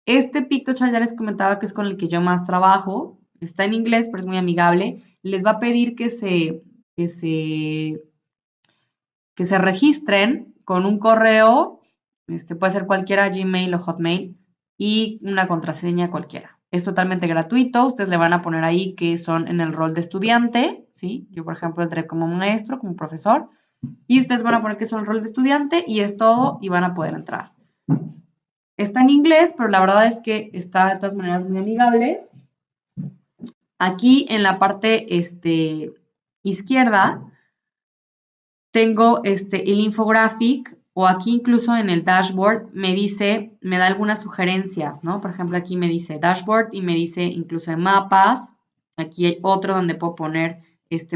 B: Este PictoChart ya les comentaba que es con el que yo más trabajo. Está en inglés, pero es muy amigable. Les va a pedir que se registren con un correo, puede ser cualquiera, Gmail o Hotmail, y una contraseña cualquiera. Es totalmente gratuito. Ustedes le van a poner ahí que son en el rol de estudiante, ¿sí? Yo, por ejemplo, entré como maestro, como profesor, y ustedes van a poner que son el rol de estudiante y es todo y van a poder entrar. Está en inglés, pero la verdad es que está de todas maneras muy amigable. Aquí en la parte izquierda tengo el infographic o aquí incluso en el dashboard me da algunas sugerencias, ¿no? Por ejemplo, aquí me dice dashboard y me dice incluso de mapas. Aquí hay otro donde puedo poner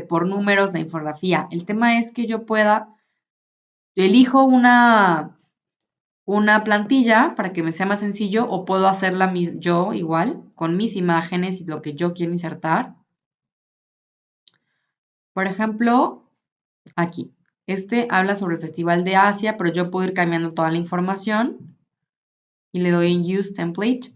B: por números la infografía. El tema es que yo elijo una plantilla para que me sea más sencillo o puedo hacerla yo igual con mis imágenes y lo que yo quiero insertar. Por ejemplo, aquí. Habla sobre el Festival de Asia, pero yo puedo ir cambiando toda la información y le doy en Use Template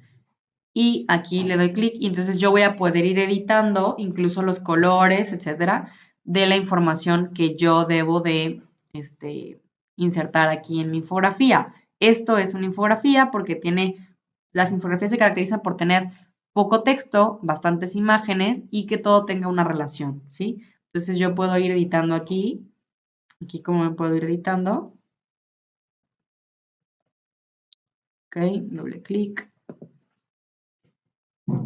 B: y aquí le doy clic y entonces yo voy a poder ir editando incluso los colores, etcétera, de la información que yo debo de insertar aquí en mi infografía. Esto es una infografía porque las infografías se caracterizan por tener poco texto, bastantes imágenes y que todo tenga una relación, ¿sí? Entonces yo puedo ir editando aquí como me puedo ir editando. Ok, doble clic.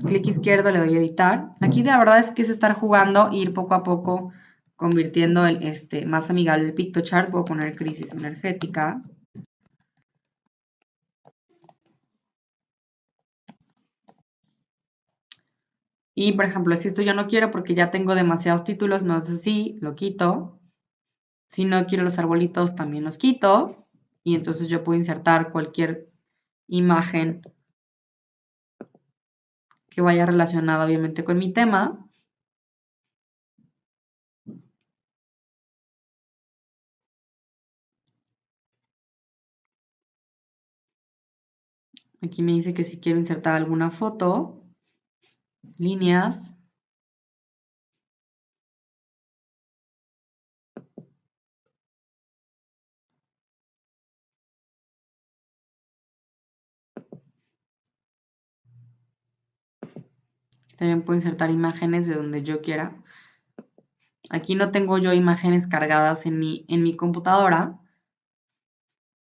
B: Clic izquierdo, le doy a editar. Aquí la verdad es que es estar jugando e ir poco a poco convirtiendo más amigable el PictoChart. Puedo poner crisis energética. Y, por ejemplo, si esto yo no quiero porque ya tengo demasiados títulos, no es así, lo quito. Si no quiero los arbolitos, también los quito. Y entonces yo puedo insertar cualquier imagen que vaya relacionada, obviamente, con mi tema. Aquí me dice que si quiero insertar alguna foto, líneas. También puedo insertar imágenes de donde yo quiera. Aquí no tengo yo imágenes cargadas en mi computadora,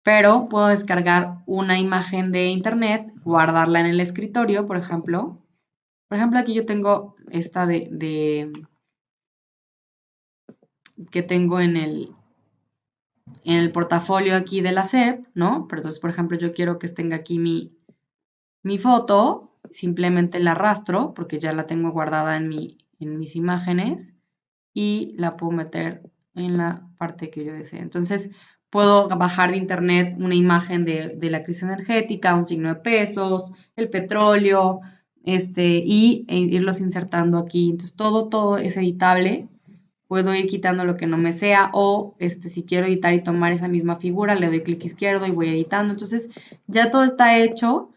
B: pero puedo descargar una imagen de internet, guardarla en el escritorio, por ejemplo. Por ejemplo, aquí yo tengo esta que tengo en el portafolio aquí de la SEP, ¿no? Pero entonces, por ejemplo, yo quiero que tenga aquí mi foto, simplemente la arrastro, porque ya la tengo guardada en mis imágenes, y la puedo meter en la parte que yo desee. Entonces, puedo bajar de internet una imagen de la crisis energética, un signo de pesos, el petróleo, e irlos insertando aquí. Entonces, todo es editable. Puedo ir quitando lo que no me sea, o si quiero editar y tomar esa misma figura, le doy clic izquierdo y voy editando. Entonces, ya todo está hecho.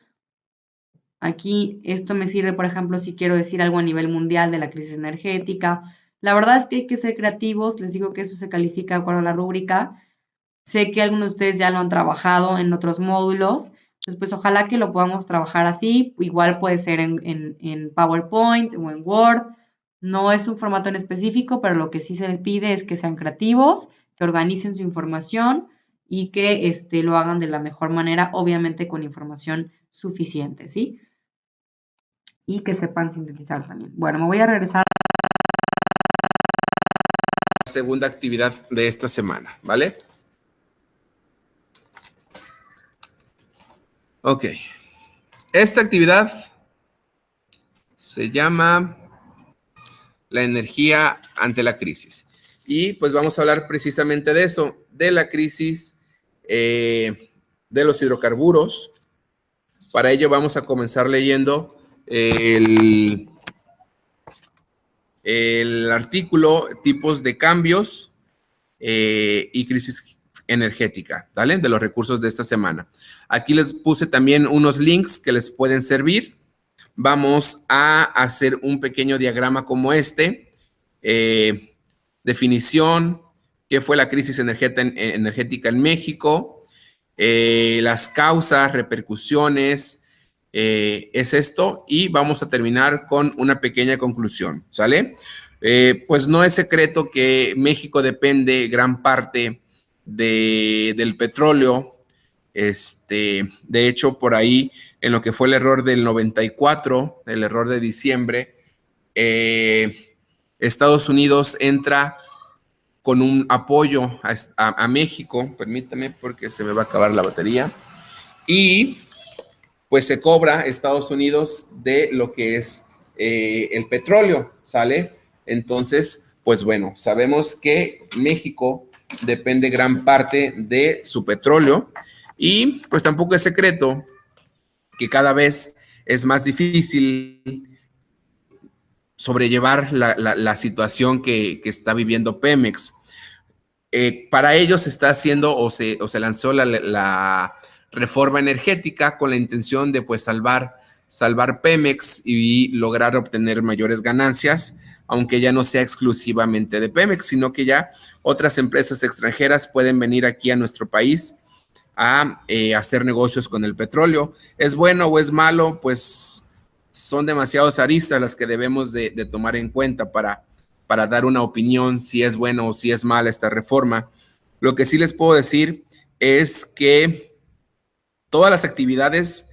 B: Aquí esto me sirve, por ejemplo, si quiero decir algo a nivel mundial de la crisis energética. La verdad es que hay que ser creativos. Les digo que eso se califica de acuerdo a la rúbrica. Sé que algunos de ustedes ya lo han trabajado en otros módulos. Entonces, pues ojalá que lo podamos trabajar así. Igual puede ser en PowerPoint o en Word. No es un formato en específico, pero lo que sí se les pide es que sean creativos, que organicen su información y que lo hagan de la mejor manera, obviamente con información suficiente, ¿sí? Y que sepan sintetizar también. Bueno, me voy a regresar.
C: Segunda actividad de esta semana, ¿vale? Ok. Esta actividad se llama la energía ante la crisis. Y pues vamos a hablar precisamente de eso, de la crisis de los hidrocarburos. Para ello vamos a comenzar leyendo el artículo tipos de cambios y crisis energética, ¿vale? De los recursos de esta semana. Aquí les puse también unos links que les pueden servir. Vamos a hacer un pequeño diagrama como este. Definición, qué fue la crisis energética en México, las causas, repercusiones, es esto, y vamos a terminar con una pequeña conclusión, ¿sale? Pues no es secreto que México depende gran parte del petróleo. De hecho, por ahí, en lo que fue el error del 94, el error de diciembre, Estados Unidos entra con un apoyo a México, permítame porque se me va a acabar la batería, y pues se cobra Estados Unidos de lo que es el petróleo, ¿sale? Entonces, pues bueno, sabemos que México depende gran parte de su petróleo y pues tampoco es secreto que cada vez es más difícil sobrellevar la situación que está viviendo Pemex. Para ello se está haciendo o se lanzó la reforma energética con la intención de pues salvar Pemex y lograr obtener mayores ganancias, aunque ya no sea exclusivamente de Pemex, sino que ya otras empresas extranjeras pueden venir aquí a nuestro país a hacer negocios con el petróleo. ¿Es bueno o es malo? Pues son demasiadas aristas las que debemos de tomar en cuenta para dar una opinión si es bueno o si es mala esta reforma. Lo que sí les puedo decir es que todas las actividades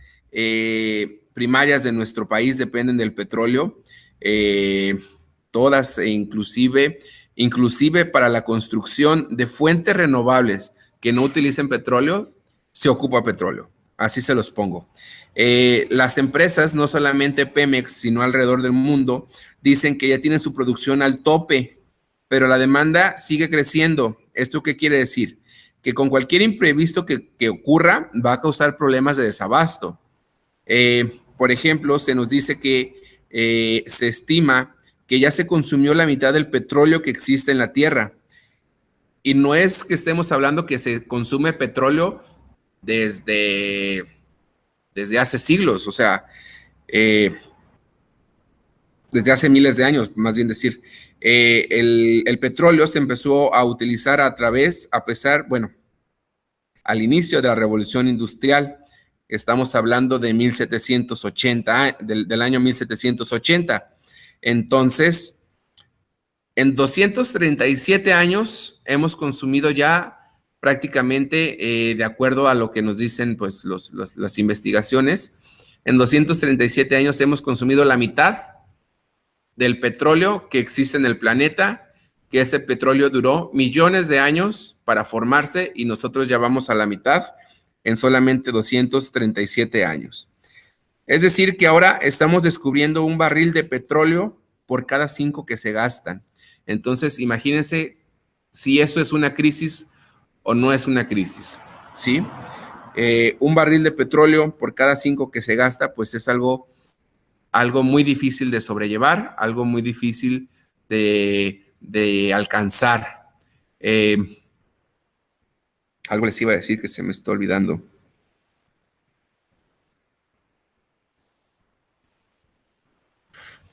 C: primarias de nuestro país dependen del petróleo, todas, inclusive para la construcción de fuentes renovables que no utilicen petróleo, se ocupa petróleo. Así se los pongo. Las empresas, no solamente Pemex, sino alrededor del mundo, dicen que ya tienen su producción al tope, pero la demanda sigue creciendo. ¿Esto qué quiere decir? Que con cualquier imprevisto que ocurra, va a causar problemas de desabasto. Por ejemplo, se nos dice que se estima que ya se consumió la mitad del petróleo que existe en la Tierra. Y no es que estemos hablando que se consume petróleo desde desde hace siglos, o sea, desde hace miles de años, más bien decir. El petróleo se empezó a utilizar al inicio de la Revolución Industrial. Estamos hablando de 1780, del año 1780. Entonces, en 237 años hemos consumido ya prácticamente, de acuerdo a lo que nos dicen pues, las investigaciones, en 237 años hemos consumido la mitad del petróleo que existe en el planeta, que ese petróleo duró millones de años para formarse y nosotros ya vamos a la mitad en solamente 237 años. Es decir, que ahora estamos descubriendo un barril de petróleo por cada 5 que se gastan. Entonces, imagínense si eso es una crisis o no es una crisis, ¿sí? Un barril de petróleo por cada 5 que se gasta, pues es algo muy difícil de sobrellevar, algo muy difícil de alcanzar. Algo les iba a decir que se me está olvidando.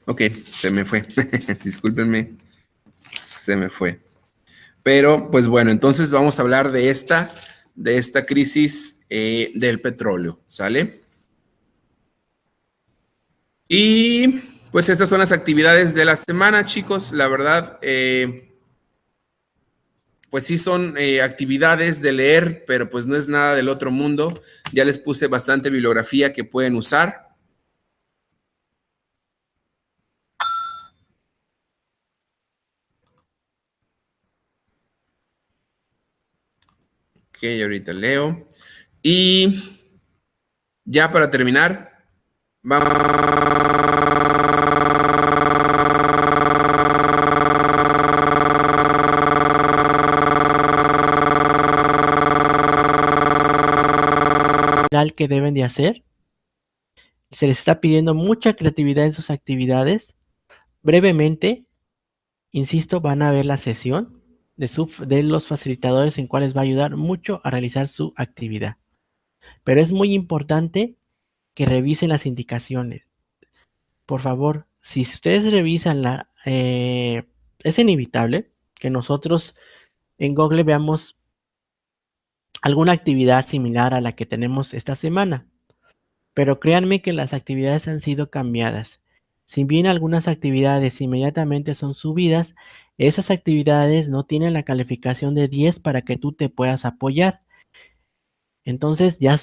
C: Ok, se me fue. Discúlpenme, se me fue. Pero, pues bueno, entonces vamos a hablar de esta crisis del petróleo, ¿sale? Y pues estas son las actividades de la semana, chicos. La verdad, pues sí son actividades de leer, pero pues no es nada del otro mundo. Ya les puse bastante bibliografía que pueden usar. Ok, ahorita leo. Y ya para terminar,
A: que deben de hacer. Se les está pidiendo mucha creatividad en sus actividades. Brevemente, insisto, van a ver la sesión de los facilitadores en cuales va a ayudar mucho a realizar su actividad. Pero es muy importante que revisen las indicaciones. Por favor, si ustedes revisan es inevitable que nosotros en Google veamos alguna actividad similar a la que tenemos esta semana. Pero créanme que las actividades han sido cambiadas. Si bien algunas actividades inmediatamente son subidas, esas actividades no tienen la calificación de 10 para que tú te puedas apoyar. Entonces, ya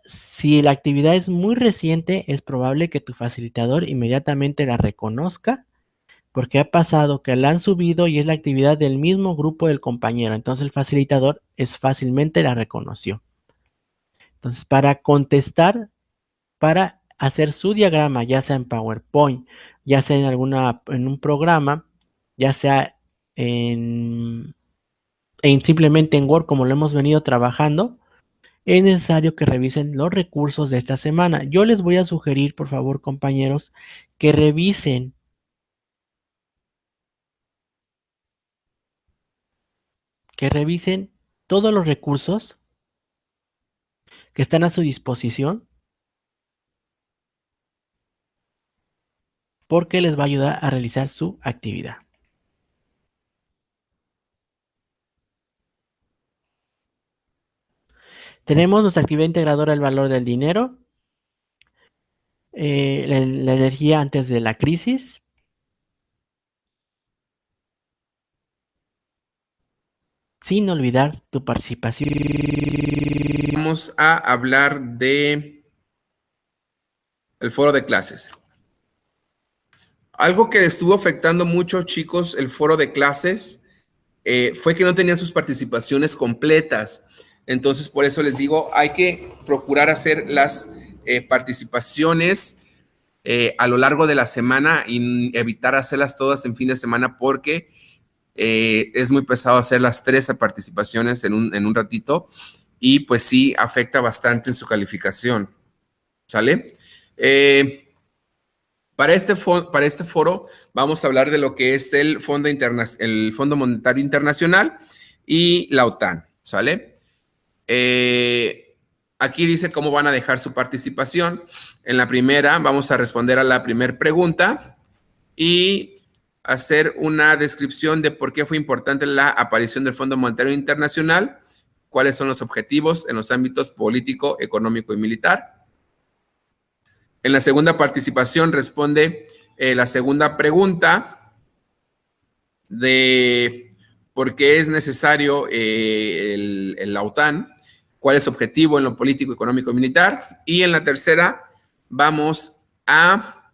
A: si la actividad es muy reciente, es probable que tu facilitador inmediatamente la reconozca, porque ha pasado que la han subido y es la actividad del mismo grupo del compañero. Entonces, el facilitador fácilmente la reconoció. Entonces, para contestar, para hacer su diagrama, ya sea en PowerPoint, ya sea en un programa, ya sea simplemente en Word, como lo hemos venido trabajando, es necesario que revisen los recursos de esta semana. Yo les voy a sugerir, por favor, compañeros, que revisen todos los recursos que están a su disposición, porque les va a ayudar a realizar su actividad. Tenemos nuestra actividad integradora, el valor del dinero, la energía antes de la crisis, sin olvidar tu participación.
C: Vamos a hablar de el foro de clases. Algo que estuvo afectando mucho, chicos, el foro de clases, fue que no tenían sus participaciones completas. Entonces, por eso les digo, hay que procurar hacer las participaciones a lo largo de la semana y evitar hacerlas todas en fin de semana porque es muy pesado hacer las 13 participaciones en un ratito y pues sí afecta bastante en su calificación. ¿Sale? Para este foro vamos a hablar de lo que es el Fondo Monetario Internacional y la OTAN, ¿sale? aquí dice cómo van a dejar su participación. En la primera vamos a responder a la primera pregunta y hacer una descripción de por qué fue importante la aparición del Fondo Monetario Internacional, cuáles son los objetivos en los ámbitos político, económico y militar. En la segunda participación responde la segunda pregunta de por qué es necesario la OTAN, cuál es su objetivo en lo político, económico y militar. Y en la tercera vamos a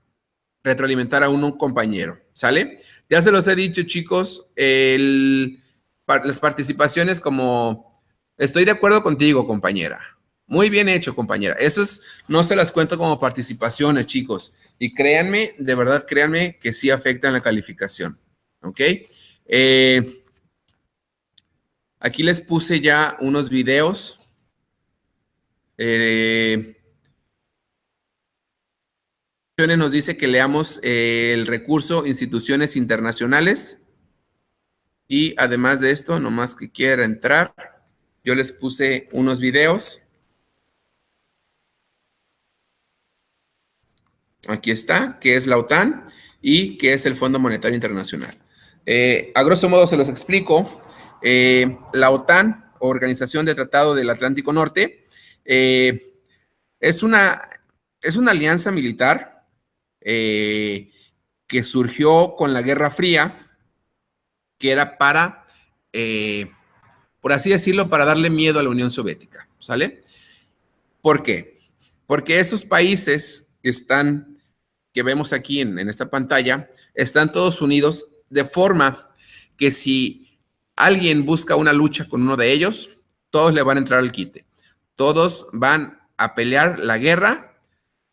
C: retroalimentar a un compañero, ¿sale? Ya se los he dicho, chicos, las participaciones como, estoy de acuerdo contigo, compañera. Muy bien hecho, compañera. Esas no se las cuento como participaciones, chicos. Y créanme, de verdad, créanme que sí afectan la calificación, ¿ok? Aquí les puse ya unos videos. Nos dice que leamos el recurso instituciones internacionales y además de esto, nomás que quiera entrar, yo les puse unos videos. Aquí está, que es la OTAN y que es el Fondo Monetario Internacional. A grosso modo se los explico. La OTAN, Organización de Tratado del Atlántico Norte, es una alianza militar que surgió con la Guerra Fría, que era para, por así decirlo, para darle miedo a la Unión Soviética, ¿sale? ¿Por qué? Porque esos países que vemos aquí en esta pantalla, están todos unidos de forma que si alguien busca una lucha con uno de ellos, todos le van a entrar al quite. Todos van a pelear la guerra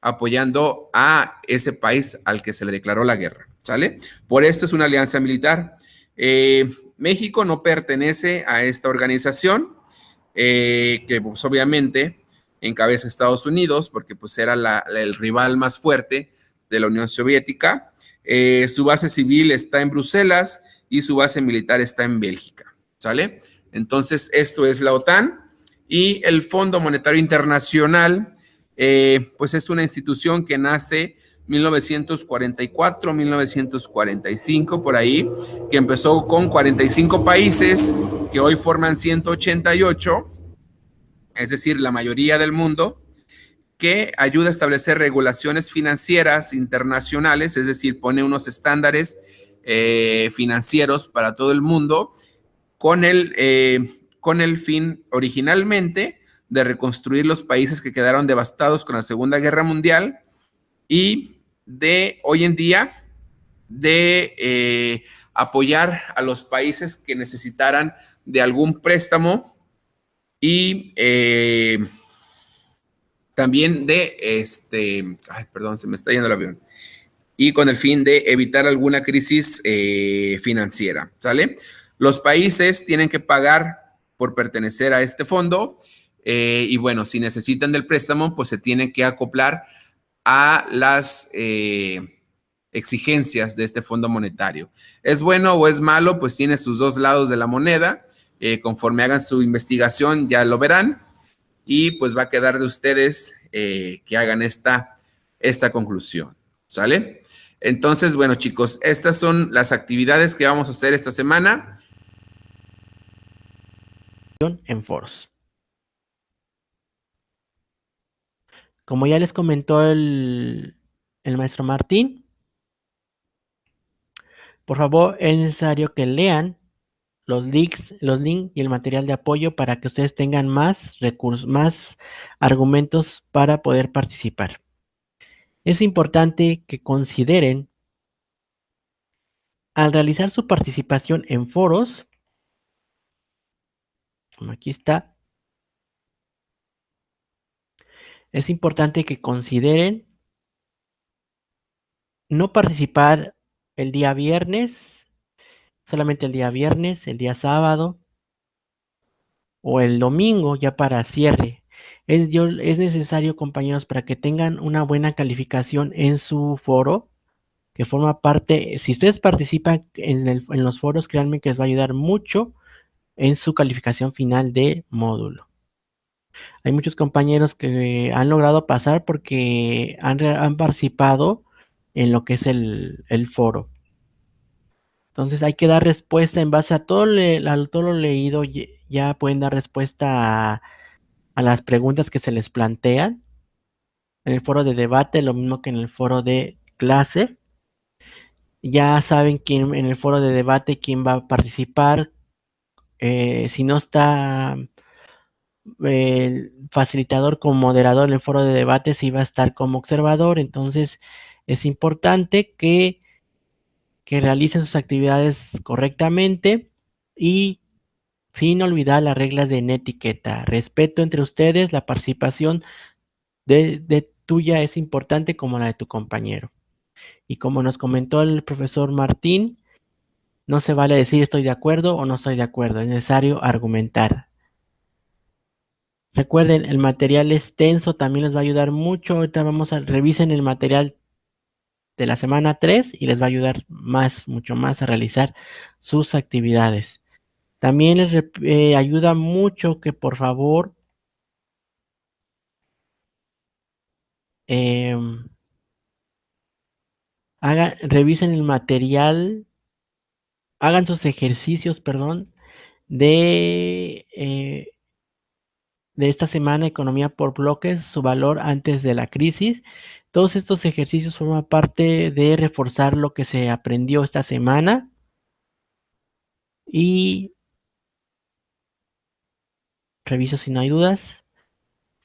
C: apoyando a ese país al que se le declaró la guerra, ¿sale? Por esto es una alianza militar. México no pertenece a esta organización, que pues obviamente encabeza Estados Unidos, porque pues era el rival más fuerte de la Unión Soviética. Su base civil está en Bruselas y su base militar está en Bélgica, ¿sale? Entonces, esto es la OTAN y el Fondo Monetario Internacional, pues es una institución que nace 1944, 1945, por ahí, que empezó con 45 países que hoy forman 188, es decir, la mayoría del mundo, que ayuda a establecer regulaciones financieras internacionales, es decir, pone unos estándares financieros para todo el mundo con el fin originalmente de reconstruir los países que quedaron devastados con la Segunda Guerra Mundial y de hoy en día de apoyar a los países que necesitaran de algún préstamo y también perdón, se me está yendo el avión, y con el fin de evitar alguna crisis financiera, ¿sale? Los países tienen que pagar por pertenecer a este fondo y bueno, si necesitan del préstamo, pues se tienen que acoplar a las exigencias de este fondo monetario. ¿Es bueno o es malo? Pues tiene sus dos lados de la moneda. Conforme hagan su investigación ya lo verán y pues va a quedar de ustedes que hagan esta conclusión, ¿sale? Entonces, bueno, chicos, estas son las actividades que vamos a hacer esta semana.
A: En foros. Como ya les comentó el maestro Martín, por favor, es necesario que lean los links y el material de apoyo para que ustedes tengan más recursos, más argumentos para poder participar. Es importante que consideren, al realizar su participación en foros, como aquí está, es importante que consideren no participar el día viernes, solamente el día viernes, el día sábado o el domingo ya para cierre. Es necesario, compañeros, para que tengan una buena calificación en su foro, que forma parte, si ustedes participan en los foros, créanme que les va a ayudar mucho en su calificación final de módulo. Hay muchos compañeros que han logrado pasar porque han participado en lo que es el foro. Entonces hay que dar respuesta en base a todo lo leído, ya pueden dar respuesta a las preguntas que se les plantean. En el foro de debate, lo mismo que en el foro de clase. Ya saben quién en el foro de debate, quién va a participar. Si no está el facilitador como moderador en el foro de debate, si va a estar como observador. Entonces es importante que realicen sus actividades correctamente y sin olvidar las reglas de netiqueta. Respeto entre ustedes, la participación de tuya es importante como la de tu compañero. Y como nos comentó el profesor Martín, no se vale decir estoy de acuerdo o no estoy de acuerdo, es necesario argumentar. Recuerden, el material extenso también les va a ayudar mucho. Ahorita revisen el material de la semana 3 y les va a ayudar mucho más a realizar sus actividades. También les ayuda mucho que por favor em, revisen el material, hagan sus ejercicios, perdón, de esta semana, economía por bloques, su valor antes de la crisis. Todos estos ejercicios forman parte de reforzar lo que se aprendió esta semana y reviso si no hay dudas.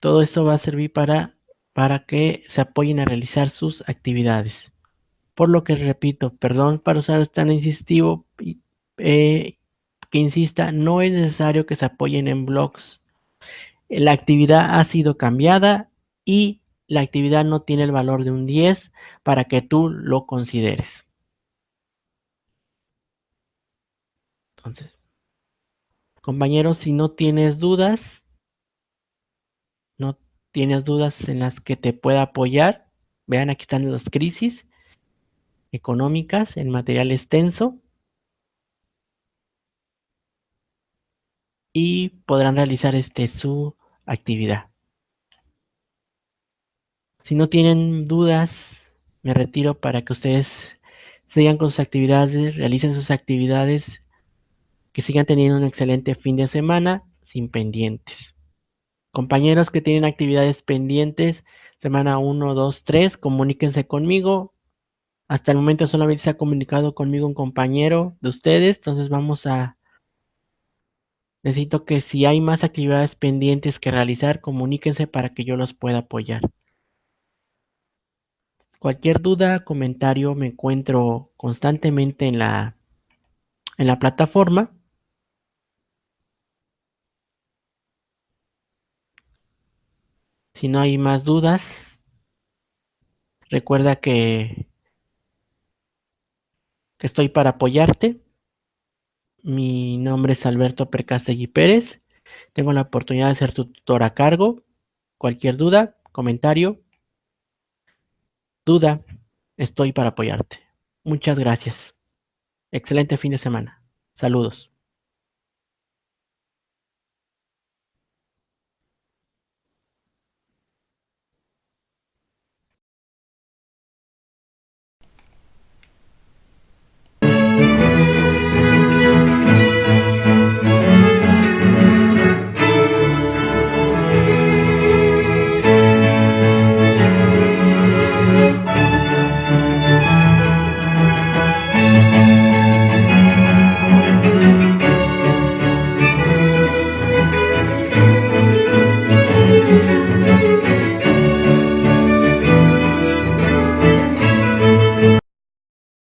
A: Todo esto va a servir para que se apoyen a realizar sus actividades. Por lo que repito, perdón para usar tan insistivo, que insista, no es necesario que se apoyen en blogs. La actividad ha sido cambiada y la actividad no tiene el valor de un 10 para que tú lo consideres. Entonces, compañeros, si no tienes dudas, no tienes dudas en las que te pueda apoyar, vean, aquí están las crisis económicas en material extenso y podrán realizar su actividad. Si no tienen dudas, me retiro para que ustedes sigan con sus actividades, realicen sus actividades, que sigan teniendo un excelente fin de semana sin pendientes. Compañeros que tienen actividades pendientes, semana 1, 2, 3, comuníquense conmigo. Hasta el momento solamente se ha comunicado conmigo un compañero de ustedes, entonces necesito que si hay más actividades pendientes que realizar, comuníquense para que yo los pueda apoyar. Cualquier duda, comentario, me encuentro constantemente en la plataforma. Si no hay más dudas, recuerda que estoy para apoyarte. Mi nombre es Alberto Percastegui Pérez. Tengo la oportunidad de ser tu tutor a cargo. Cualquier duda, comentario, duda, estoy para apoyarte. Muchas gracias. Excelente fin de semana. Saludos.